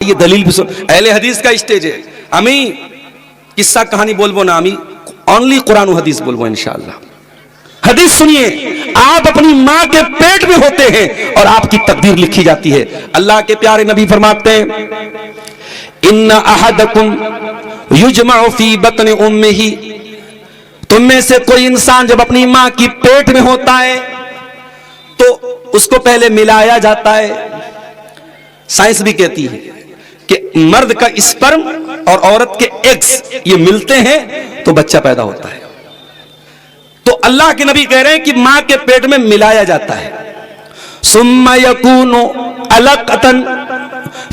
ये दलील भी सुन, अहले हदीस का स्टेज है। আমি किस्सा कहानी बोलबो ना, আমি ओनली कुरान और हदीस बोलबो इंशाअल्लाह। हदीस सुनिए, आप अपनी मां के पेट में होते हैं और आपकी तकदीर लिखी जाती है। अल्लाह के प्यारे नबी फरमाते हैं, इन्ना अहदकुम युजमअ फी बत्नि उम्मिही, तुम में से कोई इंसान जब अपनी मां की पेट में होता है तो उसको पहले मिलाया जाता है। साइंस भी कहती है कि मर्द का स्पर्म और औरत के एग्स ये मिलते हैं तो बच्चा पैदा होता है। तो अल्लाह के नबी कह रहे हैं कि मां के पेट में मिलाया जाता है। सुम्मा यकूनु अलकतन,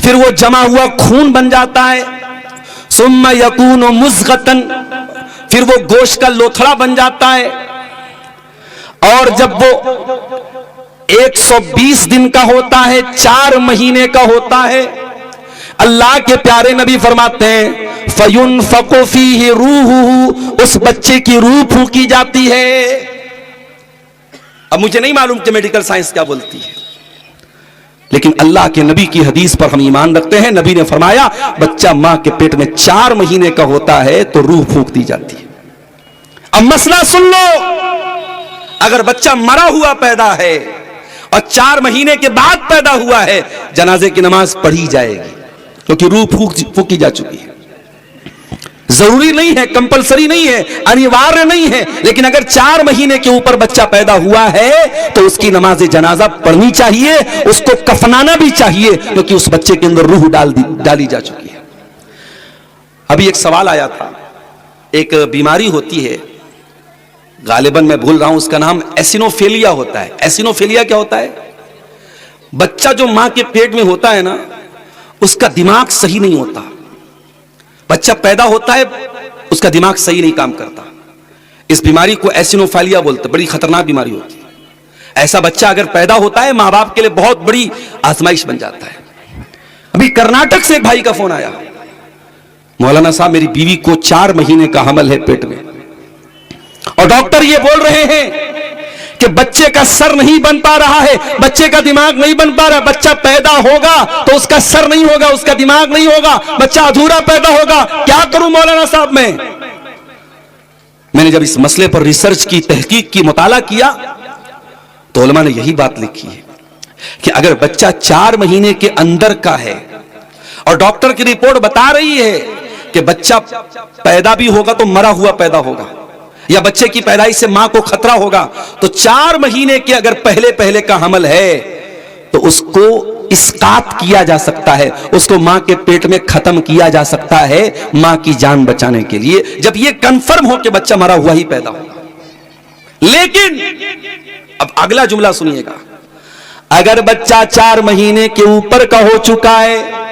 फिर वो जमा हुआ खून बन जाता है। सुम्मा यकूनु मुज़गतन, फिर वो गोश्त का लोथड़ा बन जाता है। और जब वो 120 दिन का होता है, 4 महीने का होता है, अल्लाह के प्यारे नबी फरमाते हैं फयुनफक़ु फ़ीहि रूहुहु, उस बच्चे की रूह फूंकी जाती है। अब मुझे नहीं मालूम कि मेडिकल साइंस क्या बोलती है, लेकिन अल्लाह के नबी की हदीस पर हम ईमान रखते हैं। नबी ने फरमाया बच्चा मां के पेट में 4 महीने का होता है तो रूह फूंक दी जाती है। अब मसला सुन लो, अगर बच्चा मरा हुआ पैदा है और 4 महीने के बाद पैदा हुआ है, जनाजे की नमाज पढ़ी जाएगी क्योंकि रूह फूकी जा चुकी है। जरूरी नहीं है, कंपलसरी नहीं है, अनिवार्य नहीं है, लेकिन अगर 4 महीने के ऊपर बच्चा पैदा हुआ है तो उसकी नमाज जनाजा पढ़नी चाहिए, उसको कफनाना भी चाहिए क्योंकि उस बच्चे के अंदर रूह डाली जा चुकी है। अभी एक सवाल आया था, एक बीमारी होती है, गालिबन मैं भूल रहा हूं उसका नाम, एसिनोफेलिया होता है। एसिनोफेलिया क्या होता है? बच्चा जो मां के पेट में होता है ना, उसका दिमाग सही नहीं होता। बच्चा पैदा होता है, उसका दिमाग सही नहीं काम करता। इस बीमारी को एसिनोफेलिया बोलते, बड़ी खतरनाक बीमारी होती है। ऐसा बच्चा अगर पैदा होता है, मां बाप के लिए बहुत बड़ी आजमाइश बन जाता है। अभी कर्नाटक से एक भाई का फोन आया, मौलाना साहब मेरी बीवी को 4 महीने का हमल है पेट में, और डॉक्टर ये बोल रहे हैं कि बच्चे का सर नहीं बन पा रहा है, बच्चे का दिमाग नहीं बन पा रहा। बच्चा पैदा होगा तो उसका सर नहीं होगा, उसका दिमाग नहीं होगा, बच्चा अधूरा पैदा होगा। क्या करूं मौलाना साहब मैंने जब इस मसले पर रिसर्च की, तहकीक की, मुताला किया तो उलमा ने यही बात लिखी है कि अगर बच्चा 4 महीने के अंदर का है और डॉक्टर की रिपोर्ट बता रही है कि बच्चा पैदा भी होगा तो मरा हुआ पैदा होगा, या बच्चे की पैदाइश से मां को खतरा होगा, तो 4 महीने के अगर पहले का हमल है तो उसको इस्कात किया जा सकता है, उसको मां के पेट में खत्म किया जा सकता है मां की जान बचाने के लिए, जब यह कंफर्म हो कि बच्चा मरा हुआ ही पैदा होगा। लेकिन अब अगला जुमला सुनिएगा, अगर बच्चा 4 महीने के ऊपर का हो चुका है,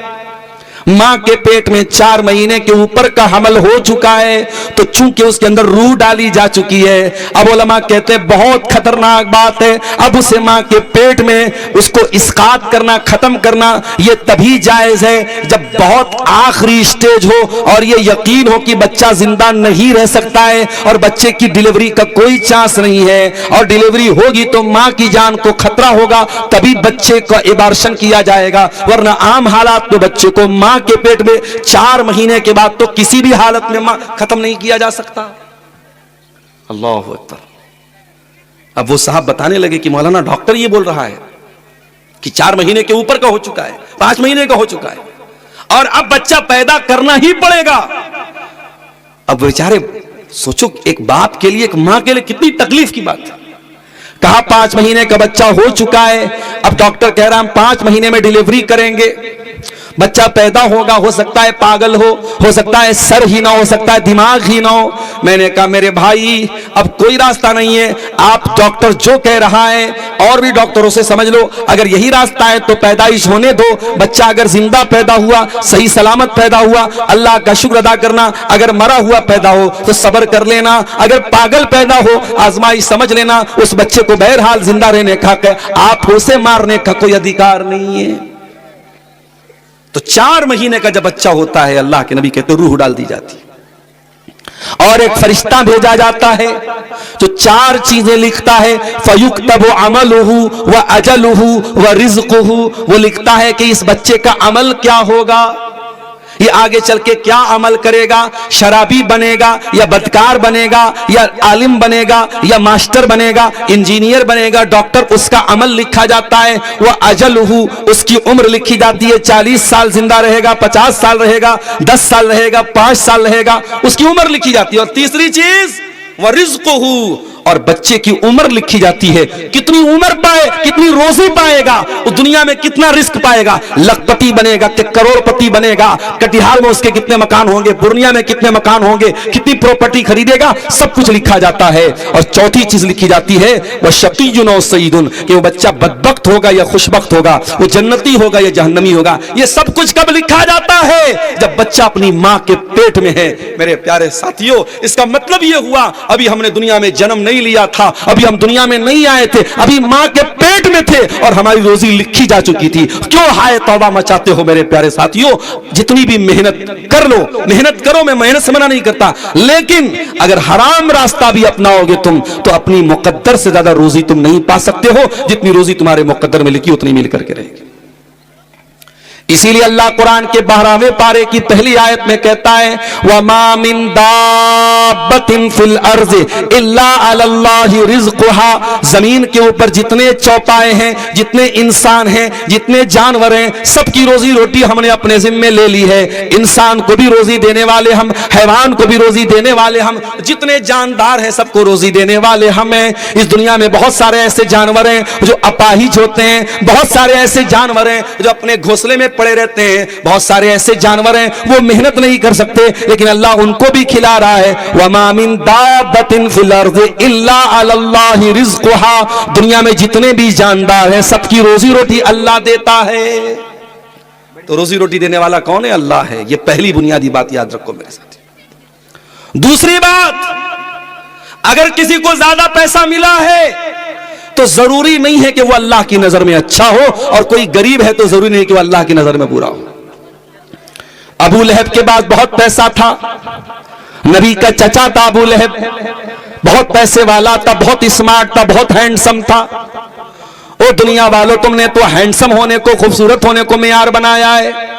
मां के पेट में 4 महीने के ऊपर का हमल हो चुका है, तो चूंकि उसके अंदर रूह डाली जा चुकी है, अब उलमा कहते हैं बहुत खतरनाक बात है। अब उसे मां के पेट में उसको इस्कात करना, खत्म करना, यह तभी जायज है जब बहुत आखिरी स्टेज हो और यह यकीन हो कि बच्चा जिंदा नहीं रह सकता है और बच्चे की डिलीवरी का कोई चांस नहीं है, और डिलीवरी होगी तो मां की जान को खतरा होगा, तभी बच्चे का एबार्शन किया जाएगा। वरना आम हालात में बच्चे को मां के पेट में 4 महीने के बाद तो किसी भी हालत में खत्म नहीं किया जा सकता। अल्लाहु अकबर। अब वो साहब बताने लगे कि मौलाना डॉक्टर ये बोल रहा है कि 4 महीने के ऊपर का हो चुका है, 5 महीने का हो चुका है, और अब बच्चा पैदा करना ही पड़ेगा। अब बेचारे सोचो, एक बाप के लिए, एक मां के लिए कितनी तकलीफ की बात है। कहा 5 महीने का बच्चा हो चुका है, अब डॉक्टर कह रहा है हम 5 महीने में डिलीवरी करेंगे, बच्चा पैदा होगा, हो सकता है पागल हो सकता है सर ही ना हो सकता है दिमाग ही ना हो। मैंने कहा मेरे भाई अब कोई रास्ता नहीं है, आप डॉक्टर जो कह रहा है और भी डॉक्टरों से समझ लो, अगर यही रास्ता है तो पैदाइश होने दो। बच्चा अगर जिंदा पैदा हुआ, सही सलामत पैदा हुआ, अल्लाह का शुक्र अदा करना, अगर मरा हुआ पैदा हो तो सब्र कर लेना, अगर पागल पैदा हो आजमाइश समझ लेना। उस बच्चे को बहरहाल जिंदा रहने का, आप उसे मारने का कोई अधिकार नहीं है। तो 4 महीने का जब बच्चा होता है, अल्लाह के नबी कहते रूह डाल दी जाती है, और एक फरिश्ता भेजा जाता है जो 4 चीजें लिखता है। फयुक्तबु अमलुहु व अजलुहु व रिज़्क़ुहु, वो लिखता है कि इस बच्चे का अमल क्या होगा, ये आगे चल के क्या अमल करेगा, शराबी बनेगा या बदकार बनेगा या आलिम बनेगा या मास्टर बनेगा, इंजीनियर बनेगा, डॉक्टर, उसका अमल लिखा जाता है। वह अजलहू, उसकी उम्र लिखी जाती है, 40 साल जिंदा रहेगा, 50 साल रहेगा, 10 साल रहेगा, 5 साल रहेगा, उसकी उम्र लिखी जाती है। और तीसरी चीज वह रिज़्क़ुहू, और बच्चे की उम्र लिखी जाती है, कितनी उम्र पाए, कितनी रोजी पाएगा, उस दुनिया में कितना रिस्क पाएगा, लखपति बनेगा कि करोड़पति बनेगा, कटिहार में उसके कितने मकान होंगे, पूर्णिया में कितने मकान होंगे, कितनी प्रॉपर्टी खरीदेगा, सब कुछ लिखा जाता है। और चौथी चीज लिखी जाती है वह शकीयुन और सईदुन, कि वो बच्चा बदबख्त होगा या खुशबख्त होगा, वो जन्नती होगा या जहन्नमी होगा। ये सब कुछ कब लिखा जाता है, जब बच्चा अपनी मां के पेट में है। मेरे प्यारे साथियों, इसका मतलब ये हुआ अभी हमने दुनिया में जन्म नहीं लिया था, अभी हम दुनिया में नहीं आए थे, अभी मां के पेट में थे और हमारी रोजी लिखी जा चुकी थी। क्यों हाय तौबा मचाते हो मेरे प्यारे साथियों? जितनी भी मेहनत कर लो, मेहनत करो, मैं मेहनत से मना नहीं करता, लेकिन अगर हराम रास्ता भी अपनाओगे तुम तो अपनी मुकद्दर से ज्यादा रोजी तुम नहीं पा सकते हो। जितनी रोजी तुम्हारे मुकद्दर में लिखी उतनी मिल करके रहेगी। इसीलिए अल्लाह कुरान के 12वें पारे की पहली आयत में कहता है, वमा मिन दाब्बतिन फिल अर्ज़ि इल्ला अलल्लाहि रिज़्क़ुहा, जमीन के ऊपर जितने चौपाए हैं, जितने इंसान हैं, जितने जानवर हैं, सबकी रोजी रोटी हमने अपने जिम्मे ले ली है। इंसान को भी रोजी देने वाले हम, हैवान को भी रोजी देने वाले हम, जितने जानदार हैं सबको रोजी देने वाले हम हैं। इस दुनिया में बहुत सारे ऐसे जानवर हैं जो अपाहिज होते हैं, बहुत सारे ऐसे जानवर हैं जो अपने घोंसले में पड़े रहते हैं, बहुत सारे ऐसे जानवर हैं वो मेहनत नहीं कर सकते, लेकिन अल्लाह उनको भी खिला रहा है। वमा मिन दाब्बतिन फिल अर्ज़ि इल्ला अलल्लाहि रिज़्क़ुहा, दुनिया में जितने भी जानदार हैं सबकी रोजी रोटी अल्लाह देता है। तो रोजी रोटी देने वाला कौन है? अल्लाह है। ये पहली बुनियादी बात याद रखो मेरे साथ। दूसरी बात, अगर किसी को ज्यादा पैसा मिला है तो जरूरी नहीं है कि वो अल्लाह की नजर में अच्छा हो, और कोई गरीब है तो जरूरी नहीं कि वो अल्लाह की नजर में बुरा हो। अबू लहब के पास बहुत पैसा था, नबी का चचा था अबू लहब, बहुत पैसे वाला था, बहुत स्मार्ट था, बहुत हैंडसम था। ओ दुनिया वालों, तुमने तो हैंडसम होने को, खूबसूरत होने को मेयार बनाया है,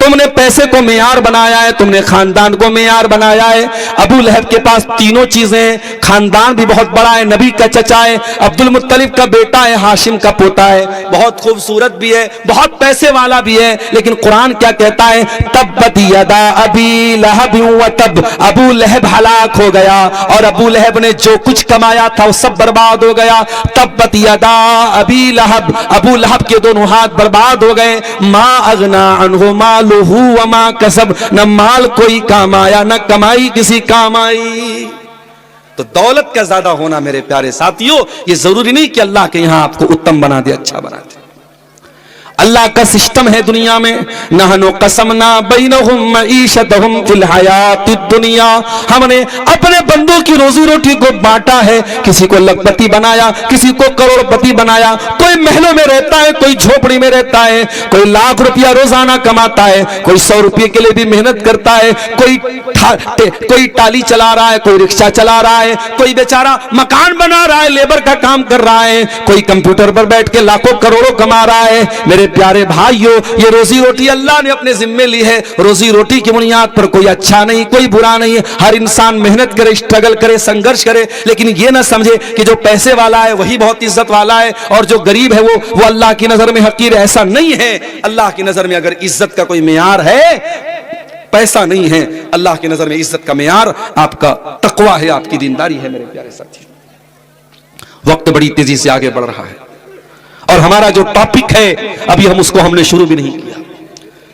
तुमने पैसे को मेयार बनाया है, तुमने खानदान को मेयार बनाया है। अबू लहब के पास तीनों चीजें, खानदान भी बहुत बड़ा है, नबी का चचा है, अब्दुल मुत्तलिब का बेटा है, हाशिम का पोता है, बहुत खूबसूरत भी है, बहुत पैसे वाला भी है। लेकिन कुरान क्या कहता है? तब्बत यदा अबी लहब व तब, अबू लहब हलाक हो गया और अबू लहब ने जो कुछ कमाया था वो सब बर्बाद हो गया। तब्बत यदा अबी लहब, अबू लहब के दोनों हाथ बर्बाद हो गए। मा अगना अनहु मालुहु व मा कसब, न माल कोई काम आया, न कमाई किसी काम आई। तो दौलत का ज्यादा होना मेरे प्यारे साथियों, ये जरूरी नहीं कि अल्लाह के यहां आपको उत्तम बना दे, अच्छा बना दे। अल्लाह का सिस्टम है दुनिया में, नहनु कसमना बैनहुम मईशतहुम फिल हयातिद दुनिया, हमने अपने बंदों की रोजी रोटी को बांटा है। किसी को लखपति बनाया, किसी को करोड़पति बनाया, कोई महलों में रहता है, कोई झोपड़ी में रहता है, कोई लाख रुपया रोजाना कमाता है, कोई 100 रुपये के लिए भी मेहनत करता है, कोई टाली चला रहा है, कोई रिक्शा चला रहा है, कोई बेचारा मकान बना रहा है, लेबर का काम कर रहा है, कोई कंप्यूटर पर बैठ के लाखों करोड़ों कमा रहा है। मेरे प्यारे भाइयों, ये रोजी रोटी अल्लाह ने अपने जिम्मे ली है। रोजी रोटी की बुनियाद पर कोई अच्छा नहीं, कोई बुरा नहीं, हर इंसान मेहनत करे, स्ट्रगल करे, संघर्ष करे, लेकिन ये ना समझे कि जो पैसे वाला है वही बहुत इज्जत वाला है और जो गरीब है वो अल्लाह की नजर में हकीर है। ऐसा नहीं है। अल्लाह की नजर में अगर इज्जत का कोई मेयार है, पैसा नहीं है। अल्लाह की नजर में इज्जत का मेयार आपका तकवा है, आपकी दीनदारी है। मेरे प्यारे साथी, वक्त बड़ी तेजी से आगे बढ़ रहा है और हमारा जो टॉपिक है अभी हमने शुरू भी नहीं किया,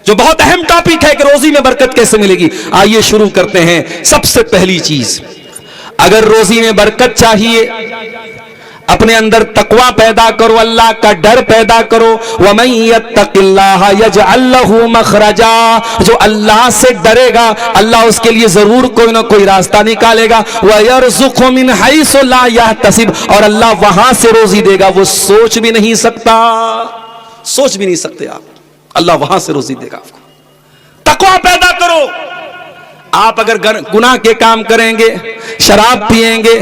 जो बहुत अहम टॉपिक है कि रोजी में बरकत कैसे मिलेगी। आइए शुरू करते हैं। सबसे पहली चीज, अगर रोजी में बरकत चाहिए, अपने अंदर तकवा पैदा करो, अल्लाह का डर पैदा करो। वमन यत्तकिल्लाह यजअल लहू मखरजा, जो अल्लाह से डरेगा अल्लाह उसके लिए जरूर कोई ना कोई रास्ता निकालेगा। वयरज़ुक़हु मिन हैसु ला यहतसिब, और अल्लाह वहां से रोजी देगा वो सोच भी नहीं सकता, सोच भी नहीं सकते आप, अल्लाह वहां से रोजी देगा आपको। तकवा पैदा करो, आप अगर गुनाह के काम करेंगे, शराब पिएंगे,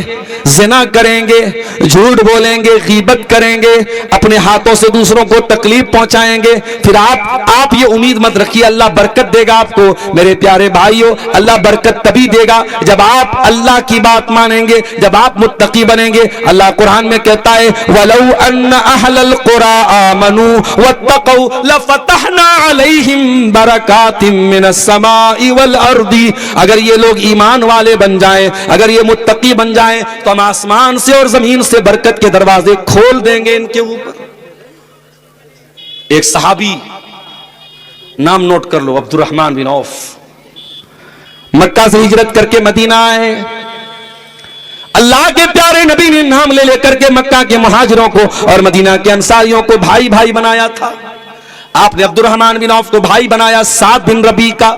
जिना करेंगे, झूठ बोलेंगे, गीबत करेंगे, अपने हाथों से दूसरों को तकलीफ पहुंचाएंगे, फिर आप ये उम्मीद मत रखिए अल्लाह बरकत देगा आपको। मेरे प्यारे भाइयों, अल्लाह बरकत तभी देगा जब आप अल्लाह की बात मानेंगे, जब आप मुत्तकी बनेंगे। अल्लाह कुरान में कहता है वलौ अन्न अहलल कुरा आमनू वत्तकू लफतहना अलैहिम बरकातिम मिनस समाई वल अर्दी। अगर ये लोग ईमान वाले बन जाएं, अगर ये मुत्तकी बन जाएं, तो हम आसमान से और जमीन से बरकत के दरवाजे खोल देंगे इनके ऊपर। एक सहाबी, नाम नोट कर लो, अब्दुर्रहमान बिन औफ, मक्का से हिजरत करके मदीना आए। अल्लाह के प्यारे नबी ने नाम ले लेकर के मक्का के मुहाजिरों को और मदीना के अंसारियों को भाई भाई बनाया था। आपने अब्दुर्रहमान बिन औफ को भाई बनाया साद बिन रबी का।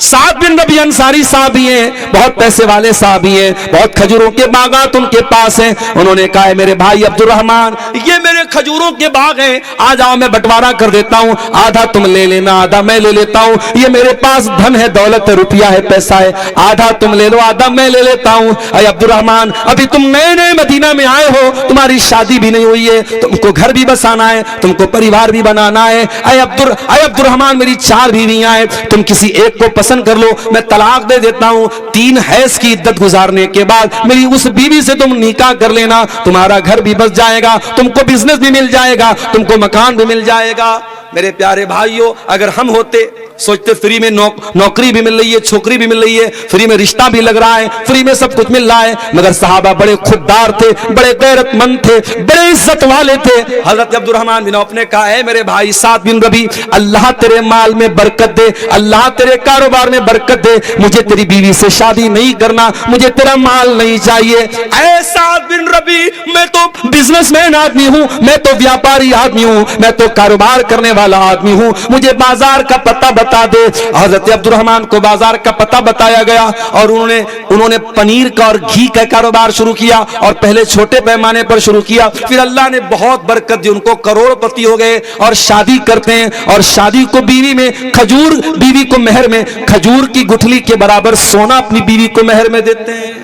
साद बिन रबी अंसारी साहबी हैं, बहुत पैसे वाले साहबी हैं, बहुत खजूरों के बागात उनके पास हैं। उन्होंने कहा है मेरे भाई अब्दुर्रहमान, ये मेरे खजूरों के बाग हैं, आ जाओ मैं बंटवारा कर देता हूं, आधा तुम ले लेना, आधा मैं ले लेता हूं। ये मेरे पास धन है, दौलत है, रुपया है, पैसा है, आधा तुम ले लो, आधा मैं ले लेता हूं। अरे अब्दुर्रहमान, अभी तुम नए नए मदीना में आए हो, तुम्हारी शादी भी नहीं हुई है, तुमको घर भी बसाना है, तुमको परिवार भी बनाना है। अरे अब्दुर्रहमान, मेरी 4 बीवियां हैं, तुम किसी एक को पसंद कर लो, मैं तलाक दे देता हूं। 3 हैज की इद्दत गुजारने के बाद मेरी उस बीवी से तुम निकाह कर लेना, तुम्हारा घर भी बस जाएगा, तुमको बिजनेस भी मिल जाएगा, तुमको मकान भी मिल जाएगा। मेरे प्यारे भाइयों, अगर हम होते, सोचते फ्री में नौकरी भी मिल रही है, छोकरी भी मिल रही है, फ्री में रिश्ता भी लग रहा है, फ्री में सब कुछ मिल रहा है, मगर सहाबा बड़े खुददार थे, बड़े गैरतमंद थे, बड़े इज्जत वाले थे। हजरत अब्दुर्रहमान बिन औफ ने कहा है मेरे भाई साद बिन रबी, अल्लाह तेरे माल में बरकत दे, अल्लाह तेरे कारोबार में बरकत दे, मुझे तेरी बीवी से शादी नहीं करना, मुझे तेरा माल नहीं चाहिए। ऐ साद बिन रबी, मैं तो बिजनेसमैन आदमी हूं, मैं तो व्यापारी आदमी हूं, मैं तो कारोबार करने वाला आदमी हूं, मुझे बाजार का पता बता दे। हजरत अब्दुर्रहमान को बाजार का पता बताया गया और उन्होंने पनीर का और घी का कारोबार शुरू किया और पहले छोटे पैमाने पर शुरू किया, फिर अल्लाह ने बहुत बरकत दी, उनको करोड़पति हो गए और शादी करते हैं। और शादी को बीवी में खजूर, बीवी को मेहर में खजूर की गुठली के बराबर सोना अपनी बीवी को मेहर में देते हैं।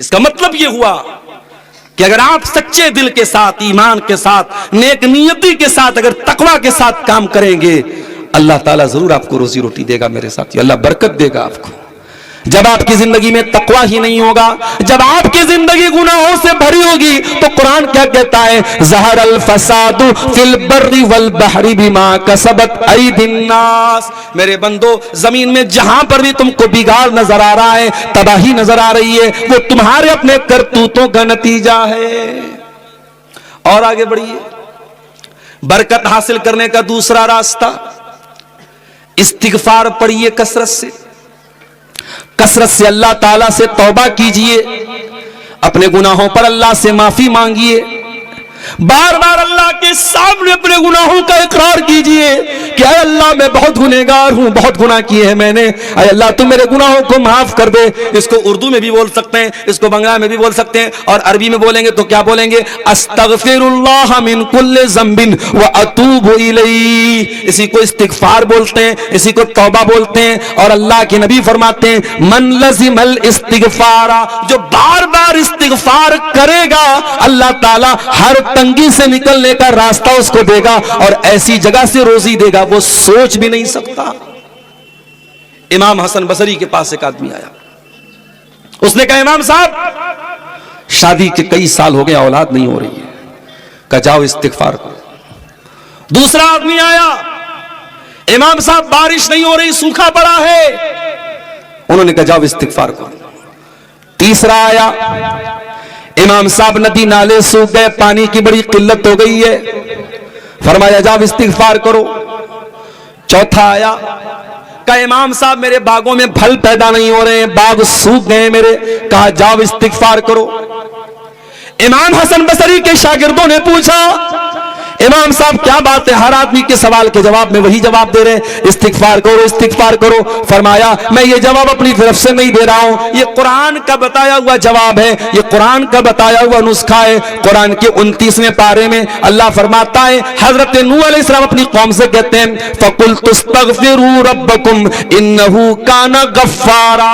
इसका मतलब यह हुआ कि अगर आप सच्चे दिल के साथ, ईमान के साथ, नेक नियति के साथ, अगर तकवा के साथ काम करेंगे, अल्लाह ताला जरूर आपको रोजी रोटी देगा। मेरे साथियों, अल्लाह बरकत देगा आपको। जब आपकी जिंदगी में तकवा ही नहीं होगा, जब आपकी जिंदगी गुनाहों से भरी होगी, तो कुरान क्या कहता है, ज़हरल फसादु फिल बर्रि वल बहरि बिमा कसबत ऐदिन नास। मेरे बंदो, जमीन में जहां पर भी तुमको बिगाड़ नजर आ रहा है, तबाही नजर आ रही है, वो तुम्हारे अपने करतूतों का नतीजा है। और आगे बढ़िए, बरकत हासिल करने का दूसरा रास्ता, इस्तिगफार पढ़िए कसरत से अल्लाह ताला से तौबा कीजिए, अपने गुनाहों पर अल्लाह से माफी मांगिए, बार बार अल्लाह के सामने अपने गुनाहों का इकरार कीजिए कि अरे अल्लाह मैं बहुत गुनहगार हूं, बहुत गुनाह किए हैं मैंने, अरे अल्लाह तू मेरे गुनाहों को माफ कर दे। इसको उर्दू में भी बोल सकते हैं, इसको बंगला में भी बोल सकते हैं, और अरबी में बोलेंगे तो क्या बोलेंगे, अस्तगफिरुल्लाह मिन कुल्लि ज़ंबिन व अतूबु इलैहि। इसी को इस्तिगफार बोलते हैं, इसी को तौबा बोलते हैं। और अल्लाह के नबी फरमाते हैं मन लज़िमल इस्तिगफारा, जो बार बार इस्तिगफार करेगा, अल्लाह ताला हर तंगी से निकलने का रास्ता उसको देगा और ऐसी जगह से रोजी देगा वो सोच भी नहीं सकता। इमाम हसन बसरी के पास एक आदमी आया, उसने कहा इमाम साहब शादी के कई साल हो गए, औलाद नहीं हो रही है, कहा जाओ इस्तिगफार करो। दूसरा आदमी आया, इमाम साहब बारिश नहीं हो रही, सूखा पड़ा है, उन्होंने कहा जाओ इस्तिगफार करो। तीसरा आया, इमाम साहब नदी नाले सूख गए, पानी की बड़ी किल्लत हो गई है, फरमाया जाओ इस्तिगफार करो। चौथा आया, कहा इमाम साहब मेरे बागों में फल पैदा नहीं हो रहे हैं, बाग सूख गए मेरे, कहा जाओ इस्तिगफार करो। इमाम हसन बसरी के शागिर्दों ने पूछा इमाम साहब क्या बात है, हर आदमी के सवाल के जवाब में वही जवाब दे रहे हैं, इस्तिगफार करो इस्तिगफार करो। फरमाया मैं ये जवाब अपनी तरफ से नहीं दे रहा हूं, ये कुरान का बताया हुआ जवाब है, ये कुरान का बताया हुआ नुस्खा है। कुरान के 29वें पारे में अल्लाह फरमाता है, हजरत नूह अलैहिस्सलाम अपनी कौम से कहते हैं फकुल तुस्तगफिरू रब्बकुम इन्नहु काना गफ्फारा।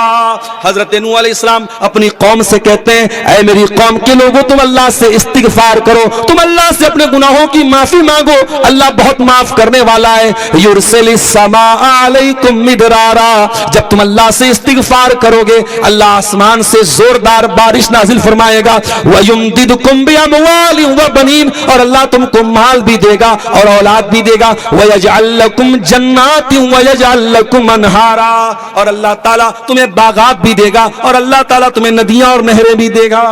हजरत नूह अलैहिस्सलाम अपनी कौम से कहते हैं, ऐ मेरी कौम के लोगों तुम अल्लाह से इस्तिगफार करो, तुम अल्लाह से अपने गुनाहों की माफी मांगो, अल्लाह बहुत माफ करने वाला है। युरसिलिस समा अलैकुम मिदरारा, जब तुम अल्लाह से इस्तिगफार करोगे अल्लाह आसमान से जोरदार बारिश नाजिल फरमाएगा। वयुमदिदकुम बिअमवालि व बनीन, और अल्लाह तुमको माल भी देगा और औलाद भी देगा। वयजअल लकुम जन्नातिन वयजअल लकुम अनहारा, और अल्लाह ताला तुम्हें बागात भी देगा और अल्लाह ताला तुम्हें नदियां और नहरें भी देगा।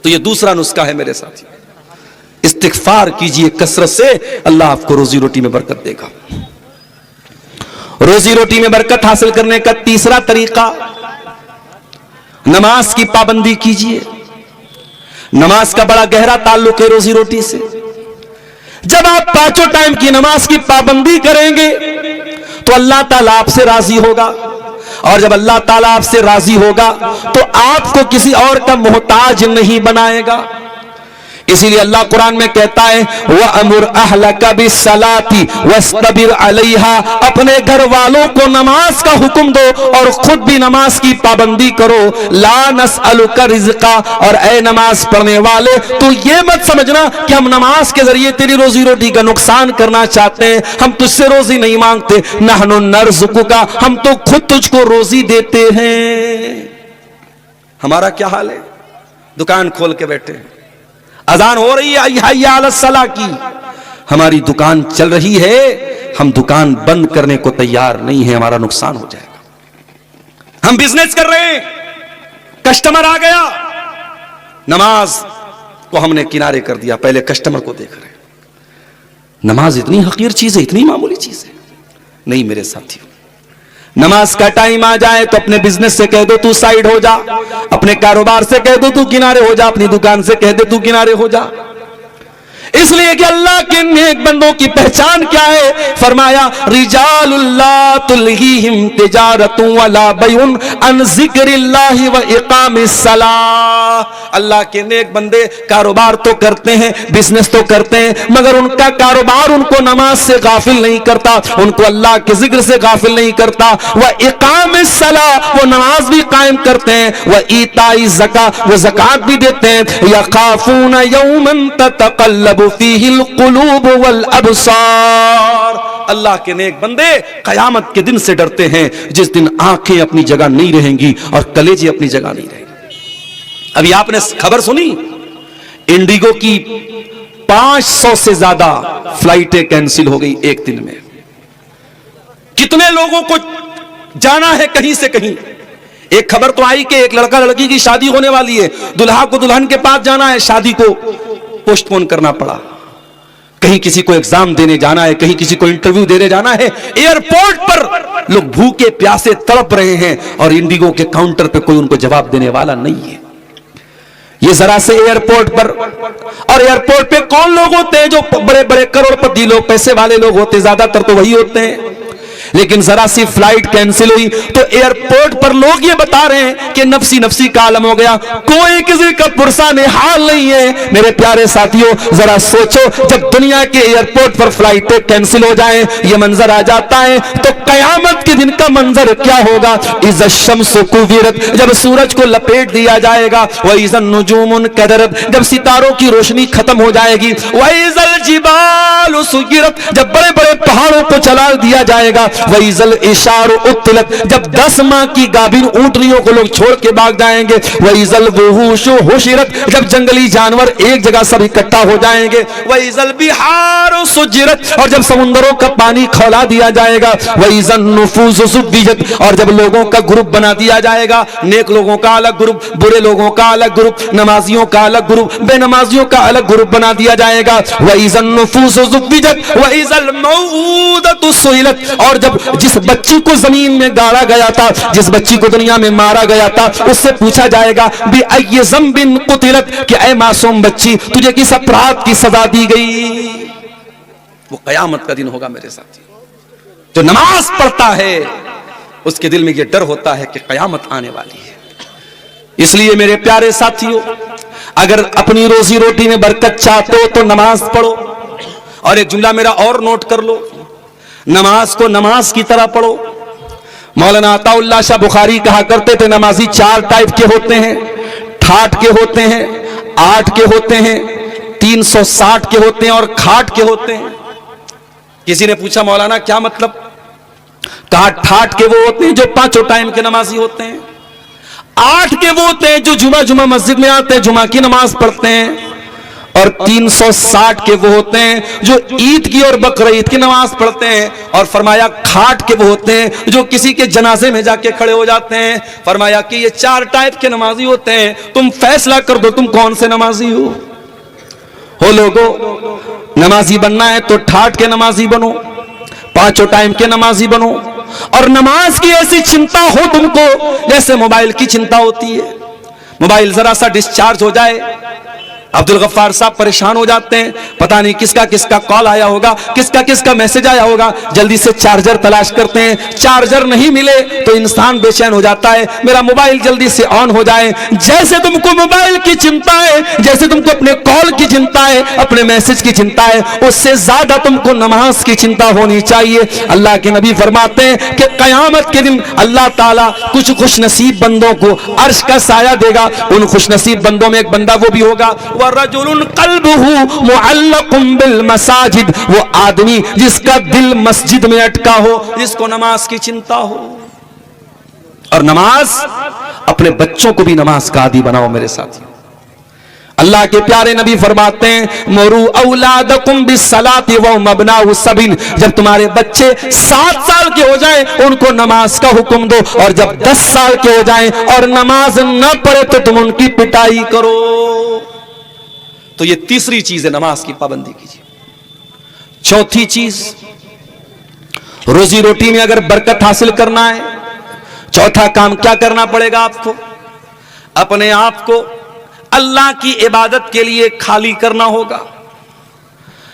तो ये दूसरा नुस्खा है मेरे साथी, इस्तिगफार कीजिए कसरत से, अल्लाह आपको रोजी रोटी में बरकत देगा। रोजी रोटी में बरकत हासिल करने का तीसरा तरीका, नमाज की पाबंदी कीजिए। नमाज का बड़ा गहरा ताल्लुक है रोजी रोटी से। जब आप पांचों टाइम की नमाज की पाबंदी करेंगे तो अल्लाह ताला आपसे राजी होगा, और जब अल्लाह ताला आपसे राजी होगा तो आपको किसी और का मोहताज नहीं बनाएगा। इसीलिए अल्लाह कुरान में कहता है वअमुर अहलका बिस्सलाती वस्तबिर अलैहा, अपने घर वालों को नमाज का हुक्म दो और खुद भी नमाज की पाबंदी करो। ला नसअलुका रिज़्का, और ए नमाज पढ़ने वाले तू ये मत समझना कि हम नमाज के जरिए तेरी रोजी रोटी का नुकसान करना चाहते हैं, हम तुझसे रोजी नहीं मांगते। नहनु नरज़ुकुका, हम तो खुद तुझको रोजी देते हैं। हमारा क्या हाल है, दुकान खोल के बैठे हैं, अजान हो रही है हय्या अला सलाह की, हमारी दुकान चल रही है, हम दुकान बंद करने को तैयार नहीं है, हमारा नुकसान हो जाएगा। हम बिजनेस कर रहे हैं, कस्टमर आ गया, नमाज को हमने किनारे कर दिया, पहले कस्टमर को देख रहे हैं। नमाज इतनी हकीर चीज है, इतनी मामूली चीज है नहीं मेरे साथियों। नमाज का टाइम आ जाए तो अपने बिजनेस से कह दो तू साइड हो जा, अपने कारोबार से कह दो तू किनारे हो जा, अपनी दुकान से कह दे तू किनारे हो जा। इसलिए कि अल्लाह के नेक बंदों की पहचान क्या है, फरमाया रिजालुल्लाह तुल्हीहिम तिजारतु वला बैउन अन जिक्रिल्लाहि व इकामिस सलाह। अल्लाह के नेक बंदे कारोबार तो करते हैं, बिजनेस तो करते हैं, मगर उनका कारोबार उनको नमाज से गाफिल नहीं करता, उनको अल्लाह के जिक्र से गाफिल नहीं करता। व इकामिस सलाह, वो नमाज भी कायम करते हैं, व ईताई ज़का, वो ज़कात भी देते हैं। यखाफून यौमन ततक़ल्लबु फीहिल क़ुलूब वल अब्सार। अल्लाह के नेक बंदे कयामत के दिन से डरते हैं, जिस दिन आंखें अपनी जगह नहीं रहेंगी और कलेजे अपनी जगह नहीं रहेंगे। अभी आपने खबर सुनी, इंडिगो की 500 से ज्यादा फ्लाइटें कैंसिल हो गई एक दिन में। कितने लोगों को जाना है कहीं से कहीं। एक खबर तो आई कि एक लड़का लड़की की शादी होने वाली है, दुल्हा को दुल्हन के पास जाना है, शादी को पोस्टपोन करना पड़ा। कहीं किसी को एग्जाम देने जाना है, कहीं किसी को इंटरव्यू देने जाना है। एयरपोर्ट पर लोग भूखे प्यासे तड़प रहे हैं और इंडिगो के काउंटर पे कोई उनको जवाब देने वाला नहीं है। ये जरा से एयरपोर्ट पर, और एयरपोर्ट पे कौन लोग होते हैं, जो बड़े बड़े करोड़पति लोग, पैसे वाले लोग होते हैं, ज्यादातर तो वही होते हैं। लेकिन जरा सी फ्लाइट कैंसिल हुई तो एयरपोर्ट पर लोग ये बता रहे हैं कि नफसी नफसी का आलम हो गया, कोई किसी का पुरसा निहाल नहीं है। मेरे प्यारे साथियों, जरा सोचो, जब दुनिया के एयरपोर्ट पर फ्लाइटें कैंसिल हो जाएं, ये मंजर आ जाता है, तो कयामत के दिन का मंजर क्या होगा। इज़ा शम्सु कुव्विरत, जब सूरज को लपेट दिया जाएगा। व इज़ा नुजूमुन कदरत, जब सितारों की रोशनी खत्म हो जाएगी। व इज़ल जिबालु सुय्यरत, जब बड़े बड़े पहाड़ों को चला दिया जाएगा। वइज़ल इशार उत्तिलत, जब 10 माह की गाभिन ऊंटनियों को लोग छोड़ के भाग जाएंगे। वइज़ल वुहूशु हुशिरत, जब जंगली जानवर एक जगह सब इकट्ठा हो जाएंगे। वइज़ल बिहारु सुज्जिरत, और जब समुद्रों का पानी खौला दिया जाएगा। वइज़न नुफूस और जब लोगों का ग्रुप बना दिया जाएगा, नेक लोगों का अलग ग्रुप, बुरे लोगों का अलग ग्रुप, नमाजियों का अलग ग्रुप, बेनमाजियों का अलग ग्रुप बना दिया जाएगा। और जब जिस बच्ची को जमीन में गाड़ा गया था, जिस बच्ची को दुनिया में मारा गया था, उससे पूछा जाएगा भी अय्य ज़ंबिन कुतिलत, कि ऐ मासूम बच्ची तुझे किस अपराध की सजा दी गई। वो कयामत का दिन होगा मेरे साथी। जो नमाज पढ़ता है उसके दिल में यह डर होता है कि कयामत आने वाली है। इसलिए मेरे प्यारे साथियों, अगर अपनी रोजी रोटी में बरकत चाहते हो तो नमाज पढ़ो। और एक जुमला मेरा और नोट कर लो, नमाज को नमाज की तरह पढ़ो। मौलाना अताउल्लाह शाह बुखारी कहा करते थे, नमाजी 4 टाइप के होते हैं, ठाठ के होते हैं, 8 के होते हैं, 360 के होते हैं और खाट के होते हैं। किसी ने पूछा मौलाना क्या मतलब? कहा ठाठ के वो होते हैं जो 5 टाइम के नमाजी होते हैं, 8 के वो होते हैं जो जुमा मस्जिद में आते हैं, जुमा की नमाज पढ़ते हैं, और 360 के वो होते हैं जो ईद की और बकरीद की नमाज पढ़ते हैं। और फरमाया खाट के वो होते हैं जो किसी के जनाजे में जाके खड़े हो जाते हैं। फरमाया कि ये 4 टाइप के नमाजी होते हैं, तुम फैसला कर दो तुम कौन से नमाजी हो लोगों। नमाजी बनना है तो ठाठ के नमाजी बनो, 5 टाइम के नमाजी बनो, और नमाज की ऐसी चिंता हो तुमको जैसे मोबाइल की चिंता होती है। मोबाइल जरा सा डिस्चार्ज हो जाए, अब्दुल गफ्फार साहब परेशान हो जाते हैं, पता नहीं किसका किसका कॉल आया होगा, किसका किसका मैसेज आया होगा, जल्दी से चार्जर तलाश करते हैं। चार्जर नहीं मिले तो इंसान बेचैन हो जाता है, मेरा मोबाइल जल्दी से ऑन हो जाए। जैसे तुमको मोबाइल की चिंता है, जैसे तुमको अपने कॉल की चिंता है, अपने मैसेज की चिंता है, उससे ज्यादा तुमको नमाज की चिंता होनी चाहिए। अल्लाह के नबी फरमाते हैं कि कयामत के दिन अल्लाह ताला कुछ खुश नसीब बंदों को अर्श का साया देगा। उन खुश नसीब बंदों में एक बंदा वो भी होगा, वरजुलुन क़ल्बुहु मुअल्लक़ुन बिल मसाजिद, वो आदमी जिसका दिल मस्जिद में अटका हो, जिसको नमाज की चिंता हो। और नमाज, अपने बच्चों को भी नमाज का आदी बनाओ मेरे साथियों। अल्लाह के प्यारे नबी फरमाते हैं मुरू औलादकुम बिस्सलाति व मबनाउ सबिन, जब तुम्हारे बच्चे 7 साल के हो जाएं उनको नमाज का हुक्म दो, और जब 10 साल के हो जाएं और नमाज न पढ़े तो तुम उनकी पिटाई करो। तो ये तीसरी चीज है, नमाज की पाबंदी कीजिए। चौथी चीज, रोजी रोटी में अगर बरकत हासिल करना है, चौथा काम क्या करना पड़ेगा आपको? अपने आप को अल्लाह की इबादत के लिए खाली करना होगा।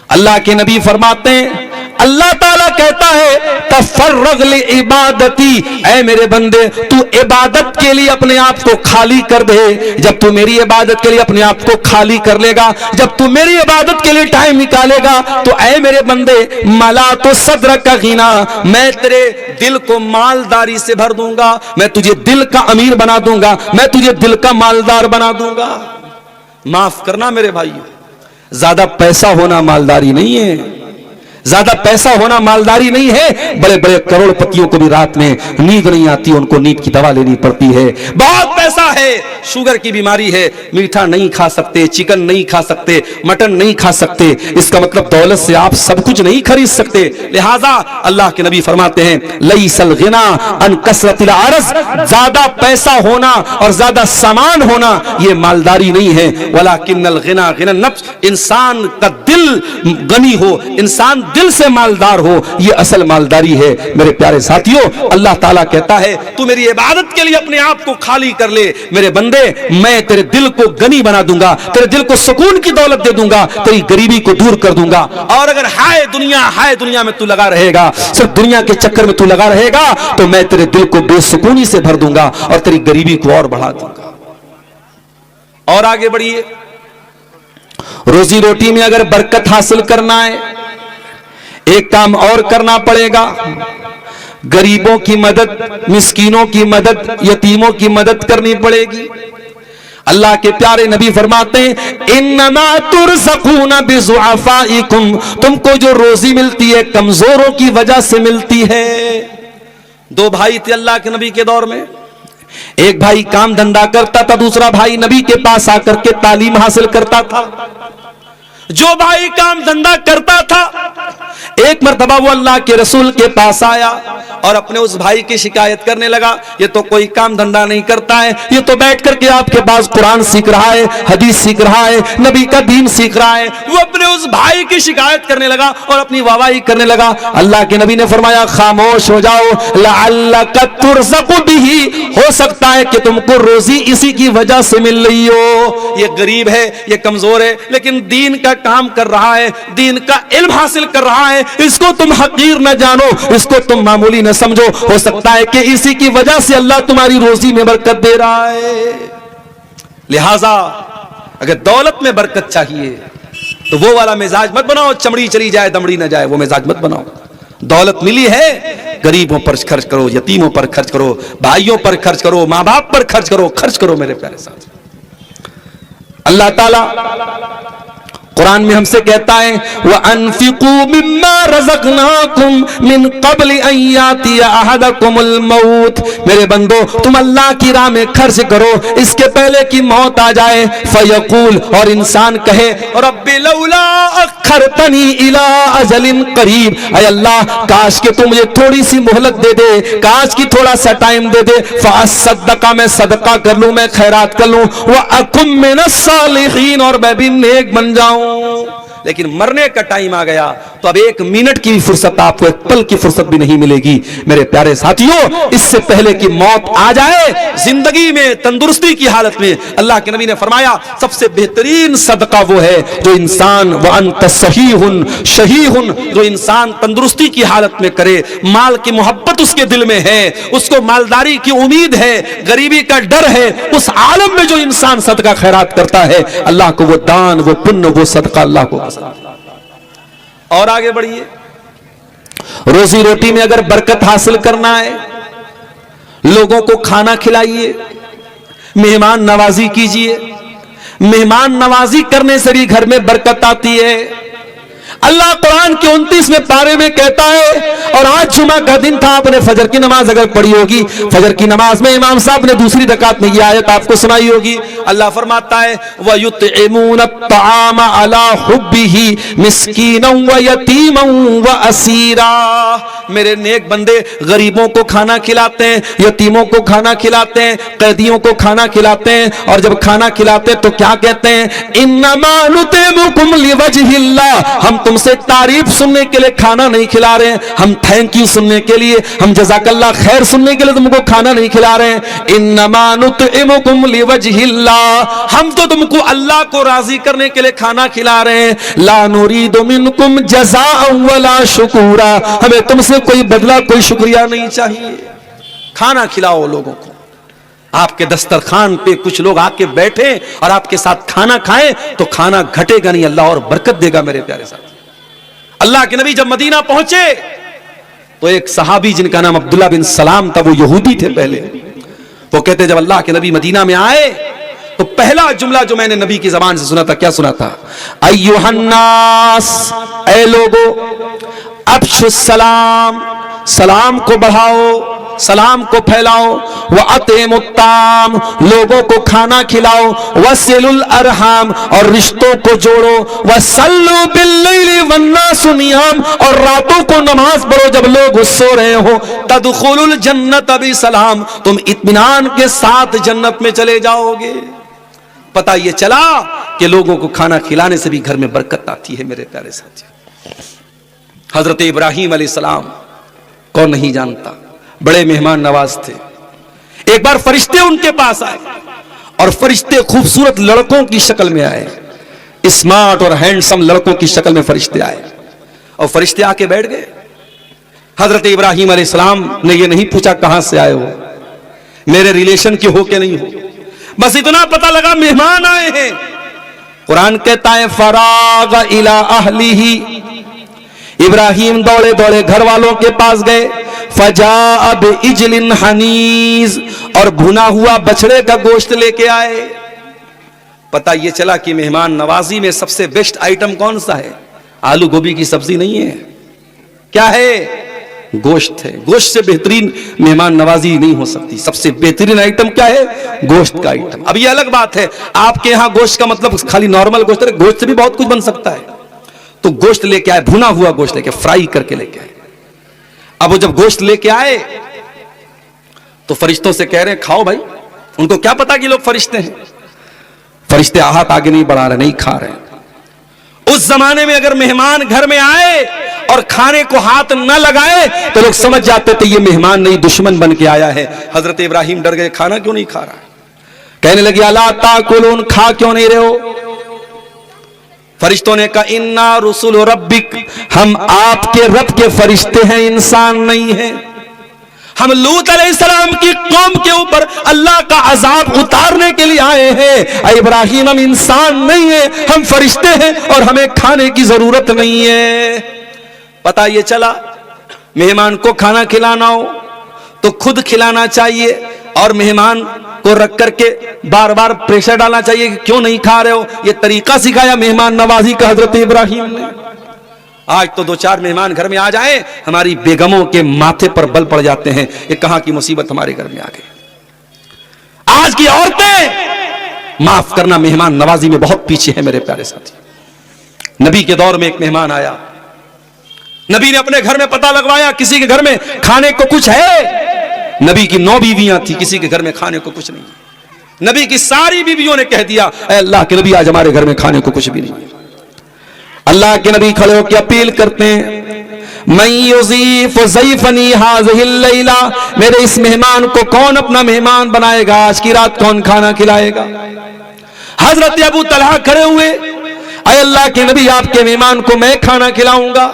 अल्लाह के नबी फरमाते हैं, अल्लाह ताला कहता है तफर्रग li इबादती, ऐ मेरे बंदे तू इबादत के लिए अपने आप को खाली कर दे। जब तू मेरी इबादत के लिए अपने आप को खाली कर लेगा, जब तू मेरी इबादत के लिए टाइम निकालेगा, तो ऐ मेरे बंदे मला तो सद्र का गिना, मैं तेरे दिल को मालदारी से भर दूंगा, मैं तुझे दिल का अमीर बना दूंगा, मैं तुझे दिल का मालदार बना दूंगा। माफ करना मेरे भाइयों, ज्यादा पैसा होना मालदारी नहीं है, ज्यादा पैसा होना मालदारी नहीं है। बड़े बड़े करोड़पतियों को भी रात में नींद नहीं आती, उनको नींद की दवा लेनी पड़ती है। बहुत पैसा है, शुगर की बीमारी है, मीठा नहीं खा सकते, चिकन नहीं खा सकते, मटन नहीं खा सकते। इसका मतलब दौलत से आप सब कुछ नहीं खरीद सकते। लिहाजा अल्लाह के नबी फरमाते हैं लईसल गिना अन कसरतिल अर्ज़, ज्यादा पैसा होना और ज्यादा सामान होना ये मालदारी नहीं है। वलाकिन्नल गिना गिनन नफ्स, इंसान का दिल गनी हो, इंसान दिल से मालदार हो, ये असल मालदारी है। मेरे प्यारे साथियों, अल्लाह ताला कहता है तू मेरी इबादत के लिए अपने आप को खाली कर ले मेरे बंदे, मैं तेरे दिल को गनी बना दूंगा, तेरे दिल को सुकून की दौलत दे दूंगा, तेरी गरीबी को दूर कर दूंगा। और अगर हाय दुनिया में तू लगा रहेगा, सिर्फ दुनिया के चक्कर में तू लगा रहेगा, तो मैं तेरे दिल को बेसुकूनी से भर दूंगा और तेरी गरीबी को और बढ़ा दूंगा। और आगे बढ़िए, रोजी रोटी में अगर बरकत हासिल करना है, एक काम और करना पड़ेगा, गरीबों की मदद, मिस्कीनों की मदद, यतीमों की मदद करनी पड़ेगी। अल्लाह के प्यारे नबी फरमाते हैं इन्नमा तुरज़क़ूना बिज़ुअफ़ाइकुम, तुमको जो रोजी मिलती है कमजोरों की वजह से मिलती है। 2 भाई थे अल्लाह के नबी के दौर में, एक भाई काम धंधा करता था, दूसरा भाई नबी के पास आकर के तालीम हासिल करता था। जो भाई काम धंधा करता था, एक मर्तबा वो अल्लाह के रसूल के पास आया और अपने उस भाई की शिकायत करने लगा, ये तो कोई काम धंधा नहीं करता है, ये तो बैठ करके आपके पास कुरान सीख रहा है, हदीस सीख रहा है, नबी का दीन सीख रहा है। वो अपने उस भाई की शिकायत करने लगा और अपनी वाहवाही करने लगा। अल्लाह के नबी ने फरमाया, खामोश हो जाओ, लअल्लका तुरज़क़ु बिही, हो सकता है कि तुमको रोजी इसी की वजह से मिल रही हो। ये गरीब है, ये कमजोर है, लेकिन दीन का काम कर रहा है, दीन का इल्म हासिल कर रहा है, इसको तुम हकीर न जानो, इसको तुम मामूली न समझो। हो सकता है कि इसी की वजह से अल्लाह तुम्हारी रोजी में बरकत दे रहा है। लिहाजा अगर दौलत में बरकत चाहिए तो वो वाला मिजाज मत बनाओ, चमड़ी चली जाए दमड़ी न जाए, वो मिजाज मत बनाओ। दौलत मिली है, गरीबों पर खर्च करो, यतीमों पर खर्च करो, भाइयों पर खर्च करो, मां बाप पर खर्च करो, खर्च करो मेरे प्यारे साथी। अल्लाह ताला कुरान में हमसे कहता है, व अनफिकू मिम्मा रज़क़नाकुम मिन क़ब्ल अन यातिया अहदकुमुल मौत। मेरे बंदो, तुम अल्लाह की राह में खर्च करो इसके पहले कि मौत आ जाए। फयकूल, और इंसान कहे, रब्बी लौला अख्खरतनी इला अजलिन करीब, ऐ अल्लाह काश कि तुम मुझे थोड़ी सी मोहलत दे दे, काश कि थोड़ा सा टाइम दे दे, फ़असद्दक़, मैं सदका कर लूं, मैं खैरात कर लूं, व अकुम मिनस सालिहीन, और मैं भी नेक बन जाऊं। लेकिन मरने का टाइम आ गया तो अब एक मिनट की फुर्सत, आपको एक पल की फुर्सत भी नहीं मिलेगी। मेरे प्यारे साथियों, इससे पहले कि मौत आ जाए, जिंदगी में तंदुरुस्ती की हालत में, अल्लाह के नबी ने फरमाया, सबसे बेहतरीन सदका वो है जो इंसान व अंत सहीहुन शहीहुन, जो इंसान तंदुरुस्ती की हालत में करे, माल की मोहब्बत उसके दिल में है, उसको मालदारी की उम्मीद है, गरीबी का डर है, उस आलम में जो इंसान सदका खैरात करता है, अल्लाह को वो दान, वो पुण्य, वो सदका अल्लाह को। और आगे बढ़िए, रोजी रोटी में अगर बरकत हासिल करना है, लोगों को खाना खिलाइए, मेहमान नवाजी कीजिए। मेहमान नवाजी करने से भी घर में बरकत आती है। अल्लाह कुरान के 29वें पारे में कहता है, और आज जुमा का दिन था, आपने फजर की नमाज अगर पढ़ी होगी, फजर की नमाज में इमाम साहब ने दूसरी रकात में यह आयत आपको सुनाई होगी। अल्लाह फरमाता है, व युतइमून अत्ताम अला हुब्बिही मिस्कीनन व यतीमन व असीरा। मेरे नेक बंदे गरीबों को खाना खिलाते हैं, यतीमों को खाना खिलाते हैं, कैदियों को खाना खिलाते हैं, और जब खाना खिलाते हैं तो क्या कहते हैं, इन्नमा नुतिमुकुम लिवजहिल्लाह, हम तुमसे तारीफ सुनने के लिए खाना नहीं खिला रहे हैं, हम थैंक यू सुनने के लिए, हम जज़ाकल्लाह खैर सुनने के लिए तुमको खाना नहीं खिला रहे हैं। इन्नमा नुतिमुकुम लिवजहिल्लाह, हम तो तुमको अल्लाह को राजी करने के लिए खाना खिला रहे हैं। ला नुरीदु मिनकुम जज़ाअन वला शुकूरा, हमें तुमसे कोई बदला, कोई शुक्रिया नहीं चाहिए। खाना खिलाओ लोगों को। आपके दस्तरखान पे कुछ लोग आके बैठे और आपके साथ खाना खाएं तो खाना घटेगा नहीं, अल्लाह और बरकत देगा। मेरे प्यारे साथी, अल्लाह के नबी जब मदीना पहुंचे तो एक सहाबी जिनका नाम अब्दुल्ला बिन सलाम था, वो यहूदी थे पहले। वो कहते जब अल्लाह के नबी मदीना में आए तो पहला जुमला जो मैंने नबी की जबान से सुना था, क्या सुना था, अय्युहन्नास, ऐ लोगो, अफ्शुस सलाम, सलाम को बढ़ाओ, सलाम को फैलाओ, व अतिमुत्ताम, लोगों को खाना खिलाओ, वसिलुल अरहाम, और रिश्तों को जोड़ो, व सल्लु बिल्लैलि वन्नासु नियाम, और रातों को नमाज पढ़ो जब लोग सो रहे हो। तदखुलुल जन्नत बिसलाम, तुम इत्मीनान के साथ जन्नत में चले जाओगे। पता ये चला कि लोगों को खाना खिलाने से भी घर में बरकत आती है। मेरे प्यारे साथी, हजरत इब्राहीम अलैहिस्सलाम कौन नहीं जानता, बड़े मेहमान नवाज थे। एक बार फरिश्ते उनके पास आए और फरिश्ते खूबसूरत लड़कों की शक्ल में आए, स्मार्ट और हैंडसम लड़कों की शक्ल में फरिश्ते आए, और फरिश्ते आके बैठ गए। हजरत इब्राहीम अलैहिस्सलाम ने यह नहीं पूछा कहां से आए हो, मेरे रिलेशन के हो के नहीं हो, बस इतना पता लगा मेहमान आए हैं। कुरान कहता है, फराग इला अहलिही, इब्राहिम दौड़े दौड़े घर वालों के पास गए। फजा बिइजलिन हनीज, और भुना हुआ बछड़े का गोश्त लेके आए। पता ये चला कि मेहमान नवाजी में सबसे बेस्ट आइटम कौन सा है, आलू गोभी की सब्जी नहीं है, क्या है, गोश्त है। गोश्त से बेहतरीन मेहमान नवाजी नहीं हो सकती। सबसे बेहतरीन आइटम क्या है? गोश्त का आइटम। अब ये अलग बात है, आपके यहां गोश्त का मतलब खाली नॉर्मल गोश्त है, गोश्त से भी बहुत कुछ बन सकता है। तो गोश्त लेके आए, भुना हुआ गोश्त लेके, फ्राई करके लेके आए। अब वो जब गोश्त लेके आए तो फरिश्तों से कह रहे हैं खाओ भाई। उनको क्या पता कि लोग फरिश्ते हैं। फरिश्ते हाथ आगे नहीं बढ़ा रहे, नहीं खा रहे। उस जमाने में अगर मेहमान घर में आए और खाने को हाथ न लगाए तो लोग समझ जाते थे ये मेहमान नहीं, दुश्मन बन के आया है। हजरत इब्राहिम डर गए, खाना क्यों नहीं खा रहा है? कहने लगे अला ताकुलून, खा क्यों नहीं रहे हो? फरिश्तों ने कहा इन्ना रुसुल रब्बिक, हम आपके रब के फरिश्ते हैं, इंसान नहीं है। हम लूत अलैहिस्सलाम की कौम के ऊपर अल्लाह का अजाब उतारने के लिए आए हैं। इब्राहिम हम इंसान नहीं है, हम फरिश्ते हैं और हमें खाने की जरूरत नहीं है। पता ये चला मेहमान को खाना खिलाना हो तो खुद खिलाना चाहिए और मेहमान को रख करके बार बार प्रेशर डालना चाहिए कि क्यों नहीं खा रहे हो। ये तरीका सिखाया मेहमान नवाजी का हजरत इब्राहिम ने। आज तो दो चार मेहमान घर में आ जाए, हमारी बेगमों के माथे पर बल पड़ जाते हैं, ये कहां की मुसीबत हमारे घर में आ गई। आज की औरतें माफ करना मेहमान नवाजी में बहुत पीछे है मेरे प्यारे साथी। नबी के दौर में एक मेहमान आया, नबी ने अपने घर में पता लगवाया किसी के घर में खाने को कुछ है। नबी की 9 बीवियां थी, किसी के घर में खाने को कुछ नहीं। नबी की सारी बीवियों ने कह दिया अल्लाह के नबी आज हमारे घर में खाने को कुछ भी नहीं। अल्लाह के नबी खड़े होकर अपील करते हैं मैं युज़ीफ़ ज़ैफ़नी हाज़िहिल लैला, मेरे इस मेहमान को कौन अपना मेहमान बनाएगा, आज की रात कौन खाना खिलाएगा। हजरत अबू तलहा खड़े हुए, अल्लाह के नबी आपके मेहमान को मैं खाना खिलाऊंगा।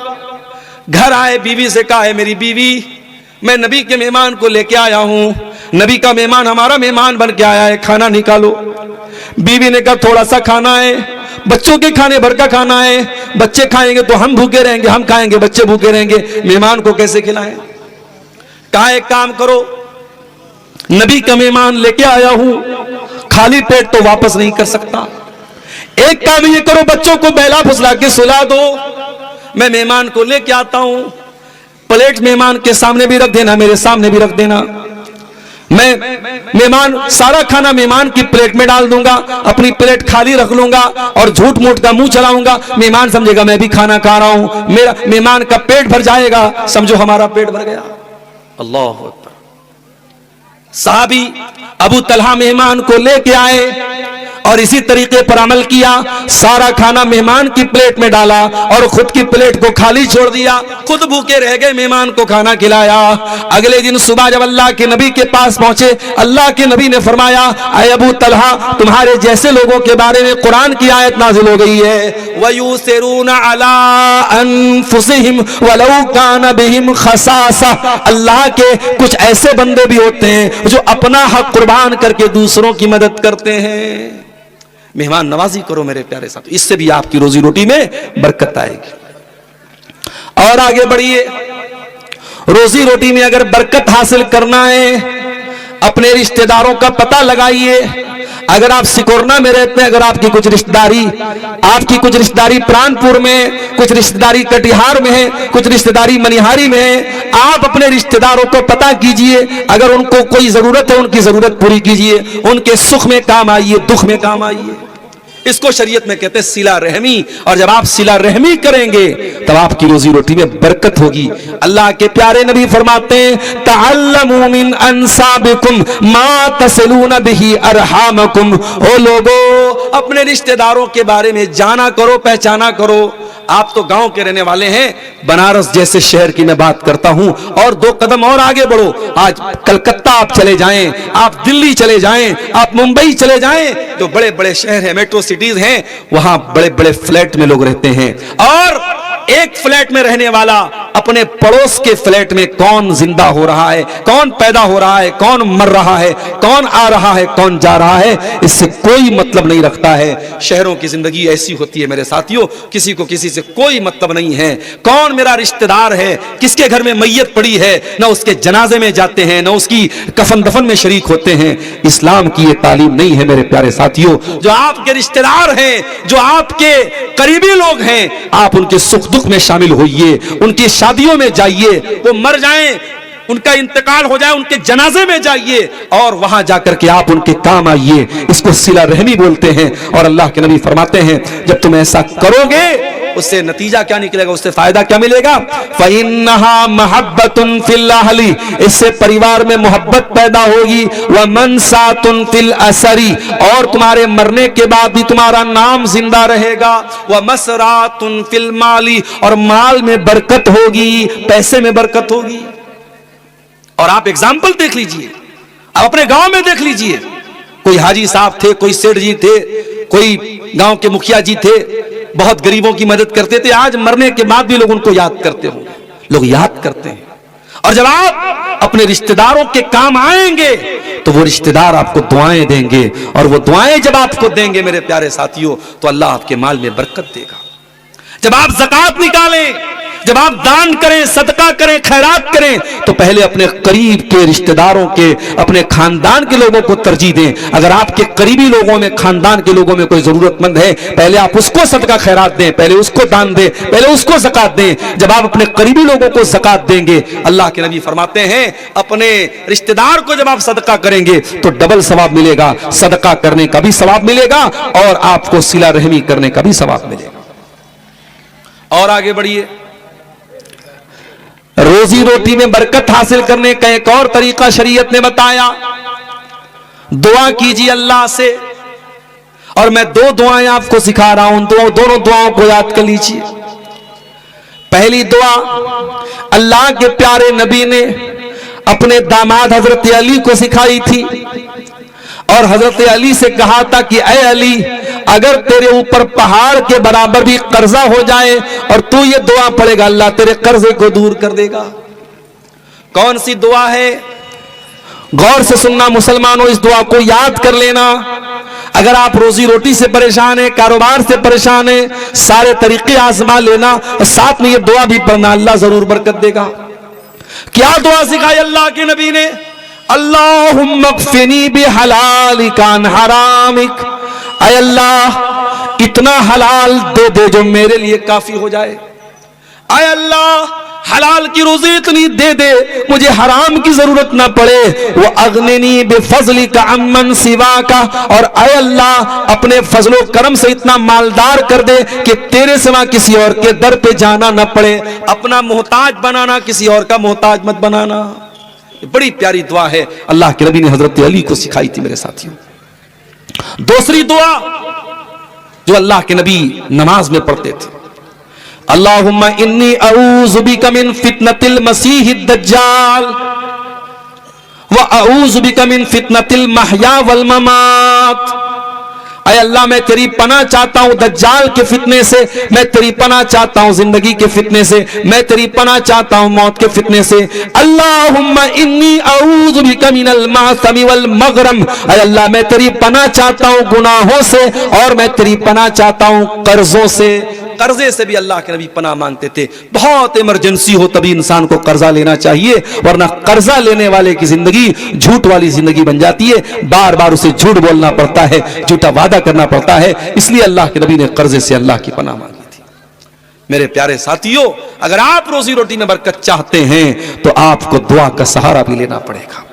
घर आए, बीवी से कहा है मेरी बीवी मैं नबी के मेहमान को लेके आया हूं, नबी का मेहमान हमारा मेहमान बन के आया है, खाना निकालो। बीवी ने कहा थोड़ा सा खाना है, बच्चों के खाने भर का खाना है, बच्चे खाएंगे तो हम भूखे रहेंगे, हम खाएंगे बच्चे भूखे रहेंगे, मेहमान को कैसे खिलाएं। कहा एक काम करो, नबी का मेहमान लेके आया हूं, खाली पेट तो वापस नहीं कर सकता। एक काम ये करो, बच्चों को बहला फुसला के सुला दो, मैं मेहमान को लेके आता हूं, प्लेट मेहमान के सामने भी रख देना, मेरे सामने भी रख देना। मैं मेहमान सारा खाना मेहमान की प्लेट में डाल दूंगा, अपनी प्लेट खाली रख लूंगा और झूठ मूठ का मुंह चलाऊंगा। मेहमान समझेगा मैं भी खाना खा रहा हूं, मेरा मेहमान का पेट भर जाएगा, समझो हमारा पेट भर गया। अल्लाह अकबर। साहबी अबू तलहा मेहमान को लेके आए और इसी तरीके पर अमल किया। सारा खाना मेहमान की प्लेट में डाला और खुद की प्लेट को खाली छोड़ दिया, खुद भूखे रह गए, मेहमान को खाना खिलाया। अगले दिन सुबह जब अल्लाह के नबी के पास पहुंचे, अल्लाह के नबी ने फरमाया ऐ अबू तलहा, तुम्हारे जैसे लोगों के बारे में कुरान की आयत नाजिल हो गई है, वयूसिरूना अला अनफुसिहिम वलौ कान बिहिम खसासा। अल्लाह के कुछ ऐसे बंदे भी होते हैं जो अपना हक कुर्बान करके दूसरों की मदद करते हैं। मेहमान नवाजी करो मेरे प्यारे साथ, इससे भी आपकी रोजी रोटी में बरकत आएगी। और आगे बढ़िए, रोजी रोटी में अगर बरकत हासिल करना है, अपने रिश्तेदारों का पता लगाइए। अगर आप सिकोरना में रहते हैं, अगर आपकी कुछ रिश्तेदारी प्राणपुर में, कुछ रिश्तेदारी कटिहार में है, कुछ रिश्तेदारी मनिहारी में है, आप अपने रिश्तेदारों को पता कीजिए। अगर उनको कोई जरूरत है, उनकी जरूरत पूरी कीजिए, उनके सुख में काम आइए, दुख में काम आइए। इसको शरीयत में कहते हैं सिला रहमी। और जब आप सिला रहमी करेंगे तब आपकी रोजी रोटी में बरकत होगी। अल्लाह के प्यारे नबी फरमाते हैं तअल्लमू मिन अंसाबिकुम मा तसिलून बिही अरहामकुम। ओ लोगों, अपने रिश्तेदारों के बारे में जाना करो, पहचाना करो। आप तो गांव के रहने वाले हैं, बनारस जैसे शहर की मैं बात करता हूं। और 2 कदम और आगे बढ़ो, आज कलकत्ता आप चले जाएं, आप दिल्ली चले जाएं, आप मुंबई चले जाएं, जो बड़े बड़े शहर हैं, मेट्रो सिटीज हैं, वहां बड़े बड़े फ्लैट में लोग रहते हैं। और एक फ्लैट में रहने वाला अपने पड़ोस के फ्लैट में कौन जिंदा हो रहा है, कौन पैदा हो रहा है, कौन मर रहा है, कौन आ रहा है, कौन जा रहा है, इससे कोई मतलब नहीं रखता है। शहरों की जिंदगी ऐसी होती है मेरे साथियों, किसी को किसी से कोई मतलब नहीं है। कौन मेरा रिश्तेदार है, किसके घर में मैयत पड़ी है, ना उसके जनाजे में जाते हैं, ना उसकी कफन दफन में शरीक होते हैं। इस्लाम की ये तालीम नहीं है मेरे प्यारे साथियों। जो आपके रिश्तेदार हैं, जो आपके करीबी लोग हैं, आप उनके सुख दुख में शामिल होइए, उनकी शादियों में जाइए, वो मर जाएं, उनका इंतकाल हो जाए, उनके जनाजे में जाइए और वहां जाकर के आप उनके काम आइए। इसको सिला रहमी बोलते हैं। और अल्लाह के नबी फरमाते हैं जब तुम ऐसा करोगे उससे नतीजा क्या निकलेगा, उससे फायदा क्या मिलेगा? फ़इन्नहा महब्बतुन फिल अहली, इससे परिवार में मोहब्बत पैदा होगी। व मनसातुन फिल असरी, और तुम्हारे मरने के बाद भी तुम्हारा नाम जिंदा रहेगा। व मसरातुन फिल माली, और माल में बरकत होगी, पैसे में बरकत होगी। और आप एग्जाम्पल देख लीजिए, आप अपने गांव में देख लीजिए, कोई हाजी साहब थे, कोई सेठ जी थे, कोई गांव के मुखिया जी थे, बहुत गरीबों की मदद करते थे। आज मरने के बाद भी लोग उनको याद करते होंगे, लोग याद करते हैं। और जब आप अपने रिश्तेदारों के काम आएंगे तो वो रिश्तेदार आपको दुआएं देंगे, और वो दुआएं जब आपको देंगे मेरे प्यारे साथियों, तो अल्लाह आपके माल में बरकत देगा। जब आप ज़कात निकालें, जब आप दान करें, सदका करें, खैरात करें, तो पहले अपने करीब के रिश्तेदारों के, अपने खानदान के लोगों को तरजीह दें। अगर आपके करीबी लोगों में, खानदान के लोगों में कोई जरूरतमंद है, पहले आप उसको सदका खैरात दें, पहले उसको दान दें, पहले उसको ज़कात दें। जब आप अपने करीबी लोगों को ज़कात देंगे, अल्लाह के नबी फरमाते हैं अपने रिश्तेदार को जब आप सदका करेंगे तो डबल सवाब मिलेगा, सदका करने का भी सवाब मिलेगा और आपको सिला रहमी करने का भी सवाब मिलेगा। और आगे बढ़िए, रोजी रोटी में बरकत हासिल करने का एक और तरीका शरीयत ने बताया। दुआ कीजिए अल्लाह से, और मैं दो दुआएं आपको सिखा रहा हूं, दोनों दुआओं को याद कर लीजिए। पहली दुआ अल्लाह के प्यारे नबी ने अपने दामाद हजरत अली को सिखाई थी, और हजरत अली से कहा था कि ऐ अली, अगर तेरे ऊपर पहाड़ के बराबर भी कर्जा हो जाए और तू ये दुआ पढ़ेगा, अल्लाह तेरे कर्जे को दूर कर देगा। कौन सी दुआ है? गौर से सुनना मुसलमानों, इस दुआ को याद कर लेना। अगर आप रोजी रोटी से परेशान है, कारोबार से परेशान है, सारे तरीके आजमा लेना और साथ में ये दुआ भी पढ़ना, अल्लाह जरूर बरकत देगा। क्या दुआ सिखाई अल्लाह के नबी ने? अल्लाहुम्मा क़्फ़िनी बिहलालिका अन हरामिक, ऐ अल्लाह इतना हलाल दे दे जो मेरे लिए काफी हो जाए। ऐ अल्लाह हलाल की रोजी इतनी दे दे मुझे हराम की जरूरत ना पड़े। वो अगनिनी बिफज़लिका अम्मन सिवाका, और ऐ अल्लाह अपने फजलो करम से इतना मालदार कर दे कि तेरे सिवा किसी और के दर पे जाना ना पड़े। अपना मोहताज बनाना, किसी और का मोहताज मत बनाना। बड़ी प्यारी दुआ है, अल्लाह के नबी ने हजरत अली को सिखाई थी मेरे साथियों। दूसरी दुआ जो अल्लाह के नबी नमाज में पढ़ते थे, अल्लाहुम्मा इन्नी अऊज़ु बिका मिन फितनतिल मसीहिद दज्जाल व अऊज़ु बिका मिन फितनतिल महया वल ममात। ऐ अल्लाह मैं तेरी पनाह चाहता हूं दज्जाल के फितने से, मैं तेरी पनाह चाहता हूं जिंदगी के फितने से, मैं तेरी पनाह चाहता हूं मौत के फितने से। अल्लाहुम्मा इन्नी अऊज़ु बिका मिनल मासमी वल मगरम, ऐ अल्लाह मैं तेरी पनाह चाहता हूं गुनाहों से, और मैं तेरी पनाह चाहता हूं कर्जों से। कर्जे से भी अल्लाह के नबी पनाह मांगते थे। बहुत इमरजेंसी हो तभी इंसान को कर्जा लेना चाहिए, वरना कर्जा लेने वाले की जिंदगी झूठ वाली जिंदगी बन जाती है। बार बार उसे झूठ बोलना पड़ता है, झूठा वादा करना पड़ता है। इसलिए अल्लाह के नबी ने कर्जे से अल्लाह की पनाह मांगी थी। मेरे प्यारे साथियों, अगर आप रोजी रोटी में बरकत चाहते हैं तो आपको दुआ का सहारा भी लेना पड़ेगा।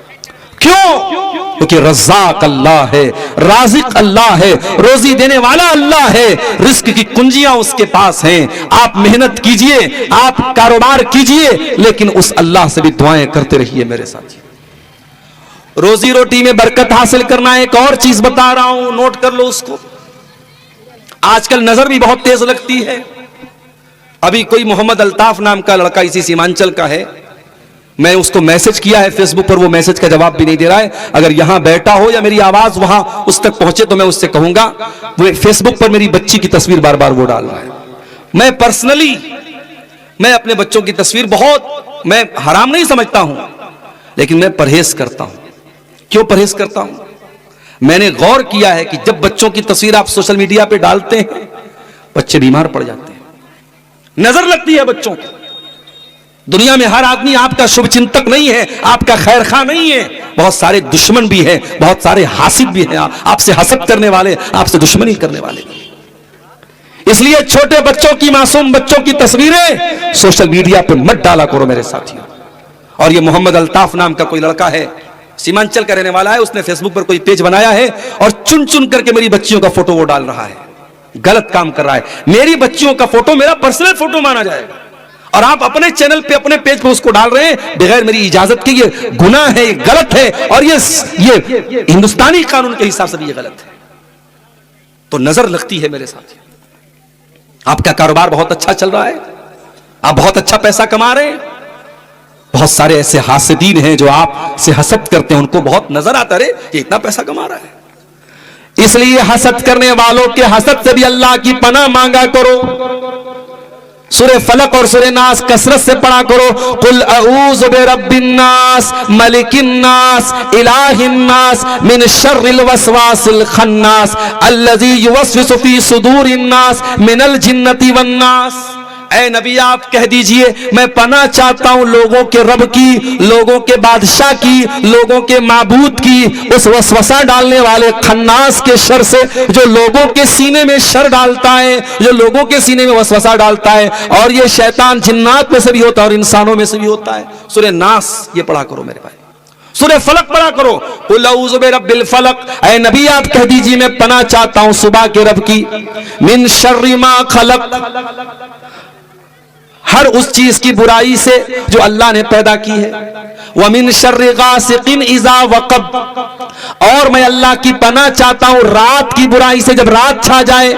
क्यों? क्योंकि रज़्ज़ाक़ अल्लाह है, राज़िक़ अल्लाह है, रोजी देने वाला अल्लाह है, रिस्क की कुंजियां उसके पास हैं। आप मेहनत कीजिए, आप कारोबार कीजिए, लेकिन उस अल्लाह से भी दुआएं करते रहिए मेरे साथी। रोजी रोटी में बरकत हासिल करना, एक और चीज बता रहा हूं, नोट कर लो उसको। आजकल नजर भी बहुत तेज लगती है। अभी कोई मोहम्मद अल्ताफ नाम का लड़का इसी सीमांचल का है, मैं उसको मैसेज किया है फेसबुक पर, वो मैसेज का जवाब भी नहीं दे रहा है। अगर यहां बैठा हो या मेरी आवाज वहां उस तक पहुंचे तो मैं उससे कहूंगा। वो फेसबुक पर मेरी बच्ची की तस्वीर बार बार वो डाल रहा है। मैं पर्सनली, मैं अपने बच्चों की तस्वीर बहुत, मैं हराम नहीं समझता हूं, लेकिन मैं परहेज करता हूं। क्यों परहेज करता हूं? मैंने गौर किया है कि जब बच्चों की तस्वीर आप सोशल मीडिया पे डालते हैं, बच्चे बीमार पड़ जाते हैं, नजर लगती है बच्चों को। दुनिया में हर आदमी आपका शुभ चिंतक नहीं है, आपका खैर खा नहीं है। बहुत सारे दुश्मन भी हैं, बहुत सारे हासिद भी हैं, आपसे हसद करने वाले, आपसे दुश्मनी करने वाले। इसलिए छोटे बच्चों की, मासूम बच्चों की तस्वीरें सोशल मीडिया पे मत डाला करो मेरे साथियों। और ये मोहम्मद अल्ताफ नाम का कोई लड़का है, सीमांचल का रहने वाला है, उसने फेसबुक पर कोई पेज बनाया है और चुन चुन करके मेरी बच्चियों का फोटो वो डाल रहा है। गलत काम कर रहा है। मेरी बच्चियों का फोटो मेरा पर्सनल फोटो माना जाएगा और आप अपने चैनल पे, अपने पेज पे उसको डाल रहे हैं बगैर मेरी इजाजत के। ये गुनाह है, ये गलत है और ये हिंदुस्तानी कानून के हिसाब से भी ये गलत है। तो नजर लगती है मेरे साथ। आपका कारोबार बहुत अच्छा चल रहा है, आप बहुत अच्छा पैसा कमा रहे हैं, बहुत सारे ऐसे हासिदीन हैं जो आपसे हसद करते हैं, उनको बहुत नजर आता है ये इतना पैसा कमा रहा है। इसलिए हसद करने वालों के हसद से भी अल्लाह की पनाह मांगा करो। सूरह फलक और सूरह नास कसरत से पढ़ा करो। कुल अऊज़ु बिरब्बिन नास मलिकिन नास इलाहिन नास मिन शर्रिल वसवासिल खन्नास अल्लज़ी युवस्विसु फी सुदूरिन नास मिनल जिन्नति वन नास। ऐ नबी आप कह दीजिए मैं पनाह चाहता हूं लोगों के रब की, लोगों के बादशाह की, लोगों के माबूद की, उस वसवसा डालने वाले खन्नास के शर से, जो लोगों के सीने में शर डालता है, जो लोगों के सीने में वसवसा डालता है। और ये शैतान जिन्नात में से भी होता है और इंसानों में से भी होता है। सूरह नास ये पढ़ा करो मेरे भाई, सूरह फलक पढ़ा करो। कुल अऊज़ु बिरब्बिल फलक, ऐ नबी आप कह दीजिए मैं पनाह चाहता हूं सुबह के रब की। मिन शर्रि मा खलक, हर उस चीज की बुराई से जो अल्लाह ने पैदा की है। व मिन शर्रि गासिकिन इज़ा वक़ब, और मैं अल्लाह की पनाह चाहता हूं रात की बुराई से जब रात छा जाए।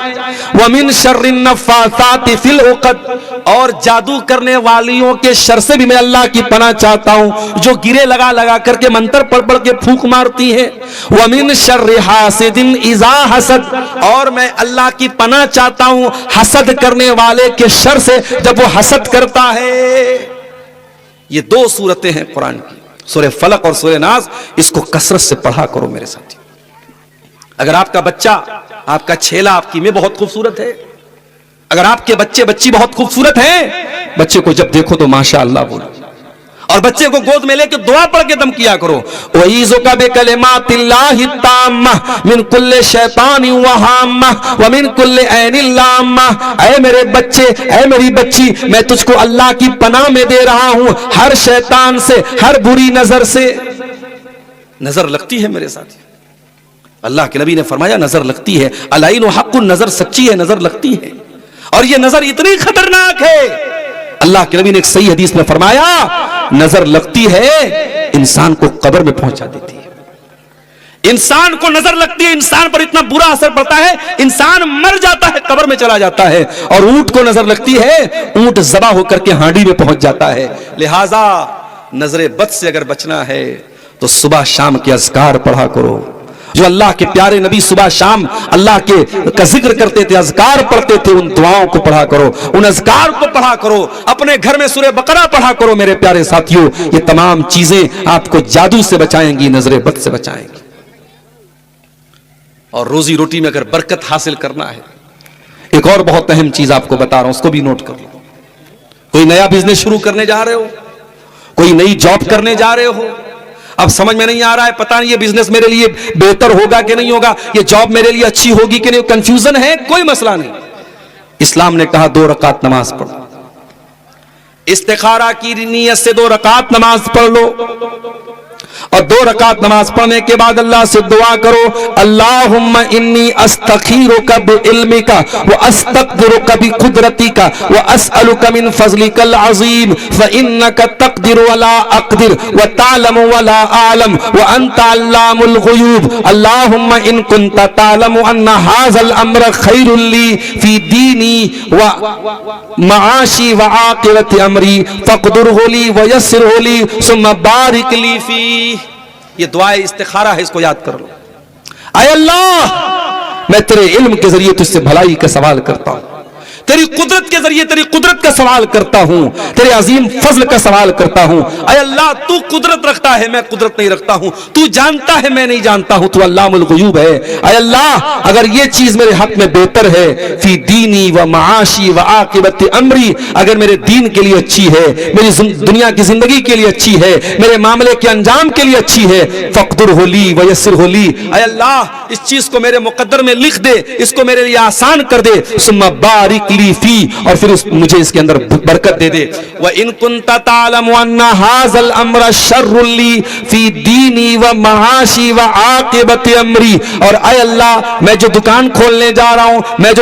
व मिन शर्रि नफ़्फ़ासाति फ़िल उक़द, और जादू करने वालियों के शर से भी मैं अल्लाह की पनाह चाहता हूं जो गिरे लगा लगा करके मंत्र पढ़ पढ़ के फूंक मारती है। व मिन शर्रि हासिदिन इज़ा हसद, और मैं अल्लाह की पनाह चाहता हूं हसद करने वाले के शर से जब वो हसद करता है। ये दो सूरतें हैं कुरान की, सूरह फलक और सूरह नास। इसको कसरत से पढ़ा करो मेरे साथी। अगर आपका बच्चा, आपका छेला आपकी में बहुत खूबसूरत है, अगर आपके बच्चे बच्ची बहुत खूबसूरत है, बच्चे को जब देखो तो माशाअल्लाह बोलो और बच्चे को गोद में लेकर दुआ पढ़ के दम किया करो। वईज़ुका बिकलिमातिल्लाहि ताम्मा मिन कुल्लि शैतानिन व हाम्मा व मिन कुल्लि ऐनिन लाम्मा। ऐ मेरे बच्चे, ऐ मेरी बच्ची, मैं तुझको अल्लाह की पनाह में दे रहा हूं हर शैतान से, हर बुरी नजर से। नजर लगती है मेरे साथ। अल्लाह के नबी ने फरमाया नजर लगती है। अलाइन हक़्क़ुन, नजर सच्ची है, नजर लगती है। और ये नजर इतनी खतरनाक है, अल्लाह के नबी ने एक सही हदीस में फरमाया नजर लगती है इंसान को कब्र में पहुंचा देती है। इंसान को नजर लगती है, इंसान पर इतना बुरा असर पड़ता है, इंसान मर जाता है, कब्र में चला जाता है। और ऊंट को नजर लगती है, ऊंट ज़बा होकर के हांडी में पहुंच जाता है। लिहाजा नजरे बद से अगर बचना है तो सुबह शाम के अज़कार पढ़ा करो। जो अल्लाह के प्यारे नबी सुबह शाम अल्लाह के का जिक्र करते थे, अज़कार पढ़ते थे, उन दुआओं को पढ़ा करो, उन अज़कार को पढ़ा करो। अपने घर में सूरह बकरा पढ़ा करो मेरे प्यारे साथियों। ये तमाम चीजें आपको जादू से बचाएंगी, नजरे बद से बचाएंगी। और रोजी रोटी में अगर बरकत हासिल करना है, एक और बहुत अहम चीज आपको बता रहा हूं, उसको भी नोट कर लो। कोई नया बिजनेस शुरू करने जा रहे हो, कोई नई जॉब करने जा रहे हो, अब समझ में नहीं आ रहा है, पता नहीं ये बिजनेस मेरे लिए बेहतर होगा कि नहीं होगा, ये जॉब मेरे लिए अच्छी होगी कि नहीं, कंफ्यूजन है, कोई मसला नहीं। इस्लाम ने कहा 2 रकात नमाज पढ़ो, इस्तिखारा की नीयत से 2 रकात नमाज पढ़ लो और 2 रकात नमाज पढ़ने के बाद अल्लाह से दुआ करो, अल्लाहुम्मा इन्नी अस्तखीरुका बिइल्मिका व अस्तक़दिरुका बिकुदरतिका व अस्अलुका मिन फज़लिकल अज़ीम फ़इन्नका तक़दिरु वला अक़दिर व तालमु वला आलम व अंता अल्लामुल ग़ुयूब। अल्लाहुम्मा इन कुन्ता तालमु अन्ना हाज़ल अम्र खैरुल ली फ़ी दीनी व मआशी व आक़िबति अमरी फ़क़दिरहु ली व यस्सिरहु ली सुम्मा बारिक ली फ़ी। ये दुआ इस्तिखारा है, इसको याद कर लो। आय अल्लाह, मैं तेरे इल्म के जरिए तुझसे भलाई का सवाल करता हूं, तेरी कुदरत के जरिए तेरी कुदरत का सवाल करता हूं, तेरे अजीम फजल का सवाल करता हूं। ऐ अल्लाह, तू कुदरत रखता है, मैं कुदरत नहीं रखता हूं। तू जानता है, मैं नहीं जानता हूं। तू अल्लामुल गुयूब है। ऐ अल्लाह, अगर ये चीज मेरे हक में बेहतर है, फी दीनी व माशी व आकिबत अमरी, अगर मेरे दीन के लिए अच्छी है, मेरी दुनिया की जिंदगी के लिए अच्छी है, मेरे मामले के अंजाम के लिए अच्छी है, फक़दुर होली व यस्सिर होली। ऐ अल्लाह, इस चीज को मेरे मुकद्दर में लिख दे, इसको मेरे लिए आसान कर दे। सुम्मा बारिक ली फी, और फिर मुझे इसके अंदर बरकत दे दे। व इन कुंता तालमु अन्ना हाज़ल अम्र शर्रुल ली फी दीनी व महाशी व आकिबत अमरी, और ऐ अल्लाह, मैं जो दुकान खोलने जा रहा हूं, मैं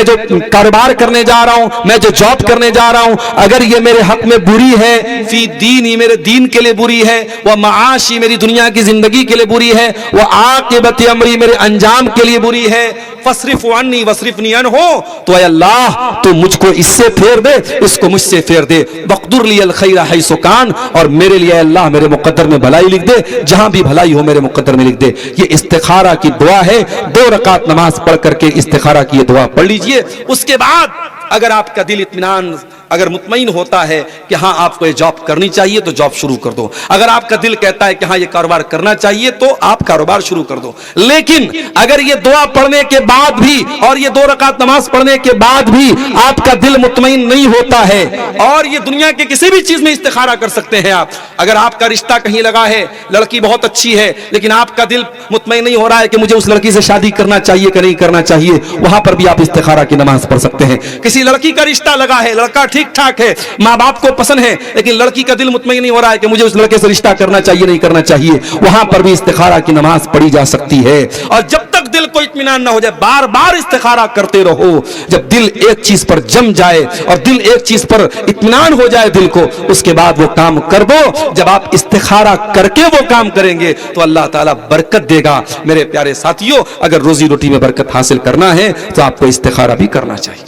जो कारोबार करने जा रहा हूं, मैं जो जॉब करने जा रहा हूं, अगर ये मेरे हक में बुरी है, फी दीनी, मेरे दीन के लिए बुरी है, व माशी, मेरी दुनिया की जिंदगी के लिए बुरी है, व आकिबत अमरी, मेरे अंजाम के लिए बुरी है, फसरिफ अन्नी वसरिफनी अन्हो, तो ऐ अल्लाह, तो मुझको इससे फेर दे, इसको मुझसे फेर दे। वक़्दुर ली अल खैर हैसु कान, और मेरे लिए अल्लाह मेरे मुक़द्दर में भलाई लिख दे, जहां भी भलाई हो मेरे मुक़द्दर में लिख दे। ये इस्तिखारा की दुआ है। 2 रकात नमाज पढ़ करके इस्तिखारा की ये दुआ पढ़ लीजिए। उसके बाद अगर आपका दिल इत्मीनान, अगर मुतमईन होता है कि हाँ आपको ये जॉब करनी चाहिए, तो जॉब शुरू कर दो। अगर आपका दिल कहता है कि हाँ ये कारोबार करना चाहिए, तो आप कारोबार शुरू कर दो। लेकिन अगर ये दुआ पढ़ने के बाद भी और ये 2 रकात नमाज पढ़ने के बाद भी आपका दिल मुतमईन नहीं होता है, और ये दुनिया के किसी भी चीज में इस्तिखारा कर सकते हैं आप। अगर आपका रिश्ता कहीं लगा है, लड़की बहुत अच्छी है, लेकिन आपका दिल मुतमईन नहीं हो रहा है कि मुझे उस लड़की से शादी करना चाहिए कि नहीं करना चाहिए, वहां पर भी आप इस्तिखारा की नमाज पढ़ सकते हैं। किसी लड़की का रिश्ता लगा है, लड़का ठीक ठाक है, माँ बाप को पसंद है, लेकिन लड़की का दिल मुतमईन नहीं हो रहा है कि मुझे उस लड़के से रिश्ता करना चाहिए नहीं करना चाहिए, वहां पर भी इस्तिखारा की नमाज पढ़ी जा सकती है। और जब तक दिल को इत्मीनान ना हो जाए, बार बार इस्तिखारा करते रहो। जब दिल एक चीज पर जम जाए और दिल एक चीज पर इत्मीनान हो जाए दिल को, उसके बाद वो काम कर दो। जब आप इस्तिखारा करके वो काम करेंगे तो अल्लाह ताला बरकत देगा। मेरे प्यारे साथियों, अगर रोजी रोटी में बरकत हासिल करना है तो आपको इस्तिखारा भी करना चाहिए।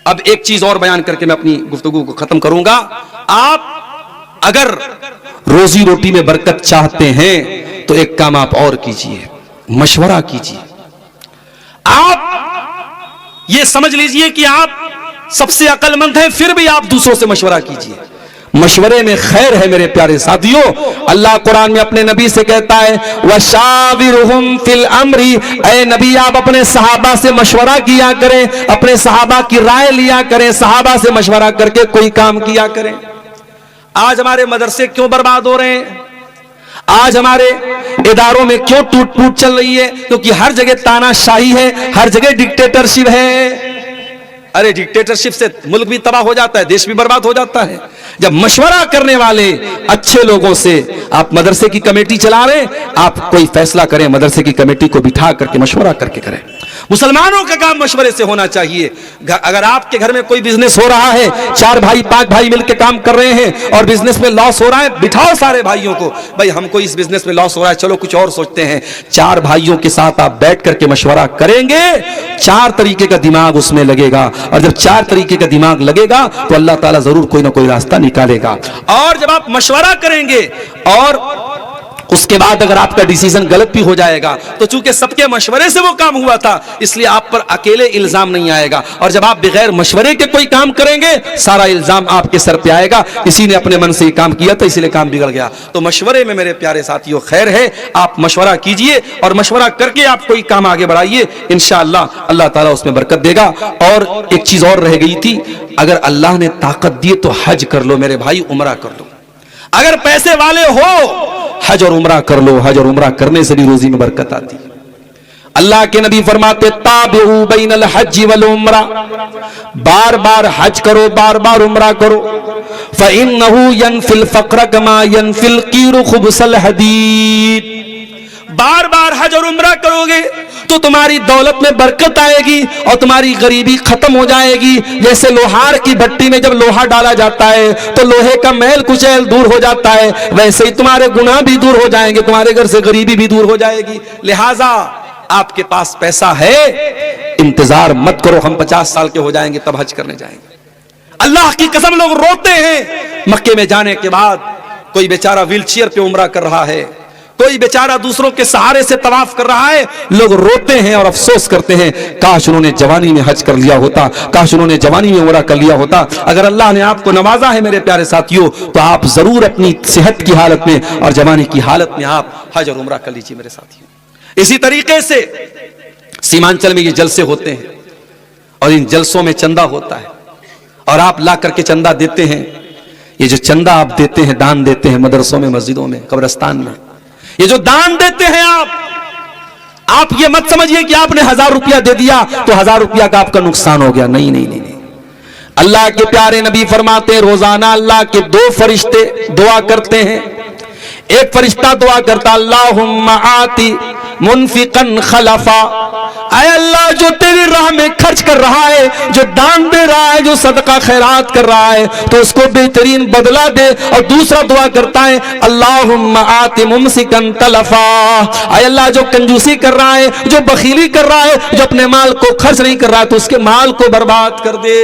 अब एक चीज और बयान करके मैं अपनी गुफ्तगू को खत्म करूंगा। आप अगर रोजी रोटी में बरकत चाहते हैं तो एक काम आप और कीजिए, मशवरा कीजिए। आप ये समझ लीजिए कि आप सबसे अक्लमंद हैं, फिर भी आप दूसरों से मशवरा कीजिए। मशवरे में खैर है मेरे प्यारे साथियों। अल्लाह कुरान में अपने नबी से कहता है, वशाविरहुम फिल अमरी, ऐ नबी आप अपने सहाबा से मशवरा किया करें, अपने सहाबा की राय लिया करें, सहाबा से मशवरा करके कोई काम किया करें। आज हमारे मदरसे क्यों बर्बाद हो रहे हैं? आज हमारे इदारों में क्यों टूट फूट चल रही है? क्योंकि हर जगह तानाशाही है, हर जगह डिक्टेटरशिप है। अरे डिक्टेटरशिप से मुल्क भी तबाह हो जाता है, देश भी बर्बाद हो जाता है। जब मशवरा करने वाले अच्छे लोगों से, आप मदरसे की कमेटी चला रहे हैं, आप कोई फैसला करें, मदरसे की कमेटी को बिठा करके मशवरा करके करें। मुसलमानों का काम मशवरे से होना चाहिए। अगर आपके घर में कोई बिजनेस हो रहा है, 4 भाई 5 भाई मिलकर काम कर रहे हैं और बिजनेस में लॉस हो रहा है, बिठाओ सारे भाइयों को, भाई हमको इस बिजनेस में लॉस हो रहा है, चलो कुछ और सोचते हैं। 4 भाइयों के साथ आप बैठ करके मशवरा करेंगे, 4 तरीके का दिमाग उसमें लगेगा, और जब 4 तरीके का दिमाग लगेगा तो अल्लाह ताला जरूर कोई ना कोई रास्ता निकालेगा। और जब आप मशवरा करेंगे और उसके बाद अगर आपका डिसीजन गलत भी हो जाएगा, तो चूंकि सबके मशवरे से वो काम हुआ था, इसलिए आप पर अकेले इल्जाम नहीं आएगा। और जब आप बगैर मशवरे के कोई काम करेंगे, सारा इल्जाम आपके सर पे आएगा, किसी ने अपने मन से ही काम किया था इसलिए काम बिगड़ गया। तो मशवरे में मेरे प्यारे साथियों खैर है, आप मशवरा कीजिए और मशवरा करके आप कोई काम आगे बढ़ाइए, इंशाअल्लाह अल्लाह ताला उसमें बरकत देगा। और एक चीज और रह गई थी, अगर अल्लाह ने ताकत दी तो हज कर लो मेरे भाई, उमरा कर लो। अगर पैसे वाले हो, हज और उमरा कर लो। हज और उमरा करने से भी रोजी में बरकत आती है। अल्लाह के नबी फरमाते, ताबिउ बैनल हज वल उमरा, बार बार हज करो, बार बार उमरा करो। फइन्नहु यनफिल फक्र कमा यनफिल कीरु खुबसल हदीद। बार बार हज और उमरा करोगे तो तुम्हारी दौलत में बरकत आएगी और तुम्हारी गरीबी खत्म हो जाएगी। जैसे लोहार की भट्टी में जब लोहा डाला जाता है तो लोहे का मैल कुचैल दूर हो जाता है, वैसे ही तुम्हारे गुनाह भी दूर हो जाएंगे, तुम्हारे घर से गरीबी भी दूर हो जाएगी। लिहाजा आपके पास पैसा है, इंतजार मत करो हम 50 साल के हो जाएंगे तब हज करने जाएंगे। अल्लाह की कसम लोग रोते हैं मक्के में जाने के बाद। कोई बेचारा व्हील चेयर पे उमरा कर रहा है, कोई बेचारा दूसरों के सहारे से तवाफ कर रहा है, लोग रोते हैं और अफसोस करते हैं, काश उन्होंने जवानी में हज कर लिया होता, काश उन्होंने जवानी में उम्रा कर लिया होता। अगर अल्लाह ने आपको नवाजा है मेरे प्यारे साथियों, तो आप जरूर अपनी सेहत की हालत में और जवानी की हालत में आप हज और उम्रा कर लीजिए मेरे साथियों। इसी तरीके से सीमांचल में ये जलसे होते हैं और इन जलसों में चंदा होता है और आप ला करके चंदा देते हैं। ये जो चंदा आप देते हैं, दान देते हैं मदरसों में, मस्जिदों में, कब्रिस्तान में, ये जो दान देते हैं आप ये मत समझिए कि आपने 1000 रुपया दे दिया तो 1000 रुपया का आपका नुकसान हो गया। नहीं नहीं नहीं, नहीं। अल्लाह के प्यारे नबी फरमाते हैं रोजाना अल्लाह के 2 फरिश्ते दुआ करते हैं। एक फरिश्ता दुआ करता अल्लाहुम्मा आती मुनफिकन खलफा, ऐ अल्लाह जो तेरी राह में खर्च कर रहा है, जो दान दे रहा है, जो सदका खैरात कर रहा है, तो उसको बेहतरीन बदला दे। और दूसरा दुआ करता है अल्लाहुम्मा आति मुमसिकन तलफा, ऐ अल्लाह जो कंजूसी कर रहा है, जो बखीली कर रहा है, जो अपने माल को खर्च नहीं कर रहा है, तो उसके माल को बर्बाद कर दे।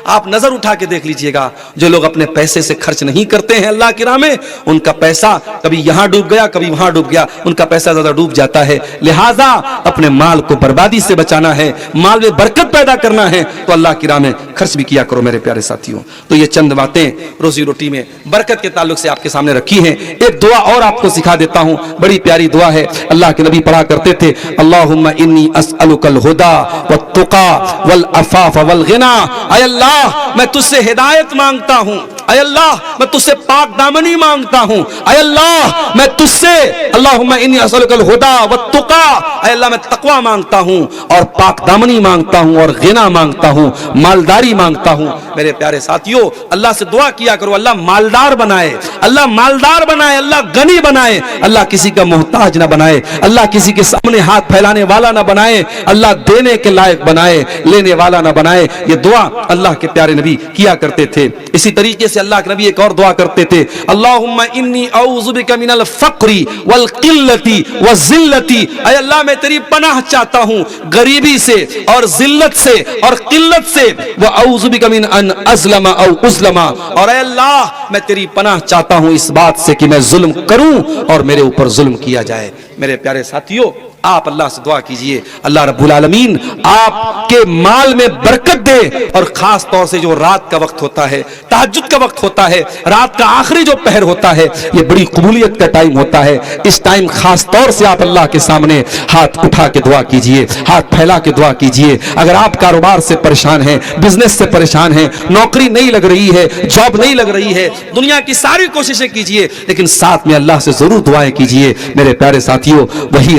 आप नजर उठा के देख लीजिएगा, जो लोग अपने पैसे से खर्च नहीं करते हैं अल्लाह की राह में, उनका पैसा कभी यहां डूब गया, कभी वहां डूब गया, उनका पैसा ज्यादा डूब जाता है। लिहाजा अपने माल को बर्बादी से बचाना है, माल में बरकत पैदा करना है, तो अल्लाह की राह में खर्च भी किया करो मेरे प्यारे साथियों। तो ये चंद बातें रोजी रोटी में बरकत के ताल्लुक से आपके सामने रखी हैं। एक दुआ और आपको सिखा देता हूं, बड़ी प्यारी दुआ है, अल्लाह के नबी पढ़ा करते थे अल्लाहुम्मा इन्नी अस्अलुकल हुदा वत्तुका वल अफाफ वल गिना। ऐ अल्लाह मैं तुझसे हिदायत मांगता हूं, ऐ अल्लाह मैं तुझसे पाक दामनी मांगता हूं, ऐ अल्लाह मैं तुझसे अल्लाहुम्मा इन्नी अस्अलुकल हुदा वत्तुका, ऐ अल्लाह मैं तकवा मांगता हूं और पाक दामनी मांगता हूं और गिना मांगता हूं, मालदारी मांगता हूं। मेरे प्यारे साथियों अल्लाह से दुआ किया करो, अल्लाह मालदार बनाए, अल्लाह मालदार बनाए, अल्लाह गनी बनाए, अल्लाह किसी का मोहताज ना बनाए, अल्लाह किसी के सामने हाथ फैलाने वाला ना बनाए, अल्लाह देने के लायक बनाए, लेने वाला ना बनाए। ये दुआ अल्लाह के प्यारे नबी किया करते थे। इसी तरीके से अल्लाह के नबी एक और दुआ करते थे अल्लाहुम्मा इन्नी औज़ु बिका मिनल फ़क्री वल क़िल्लती व ज़िल्लती, ऐ अल्लाह मैं तेरी पनाह चाहता हूं गरीबी से और जिल्लत से और किल्लत से, व औज़ु बिका मिन अन अज़लमा औ उज़लमा, और ऐ अल्लाह मैं तेरी पनाह चाहता हूं इस बात से कि मैं जुल्म करूं और मेरे ऊपर जुल्म किया जाए। मेरे प्यारे साथियों आप अल्लाह से दुआ कीजिए, अल्लाह रब्बुल आलमीन आपके माल में बरकत दे, और खास तौर से जो रात का वक्त होता है, तहज्जुद का वक्त होता है, रात का आखिरी जो पहर होता है, ये बड़ी कबूलियत का टाइम होता है। इस टाइम खास तौर से आप अल्लाह के सामने हाथ उठा के दुआ कीजिए, हाथ फैला के दुआ कीजिए। अगर आप कारोबार से परेशान हैं, बिजनेस से परेशान हैं, नौकरी नहीं लग रही है, जॉब नहीं लग रही है, दुनिया की सारी कोशिशें कीजिए, लेकिन साथ में अल्लाह से जरूर दुआएं कीजिए मेरे प्यारे साथियों। वही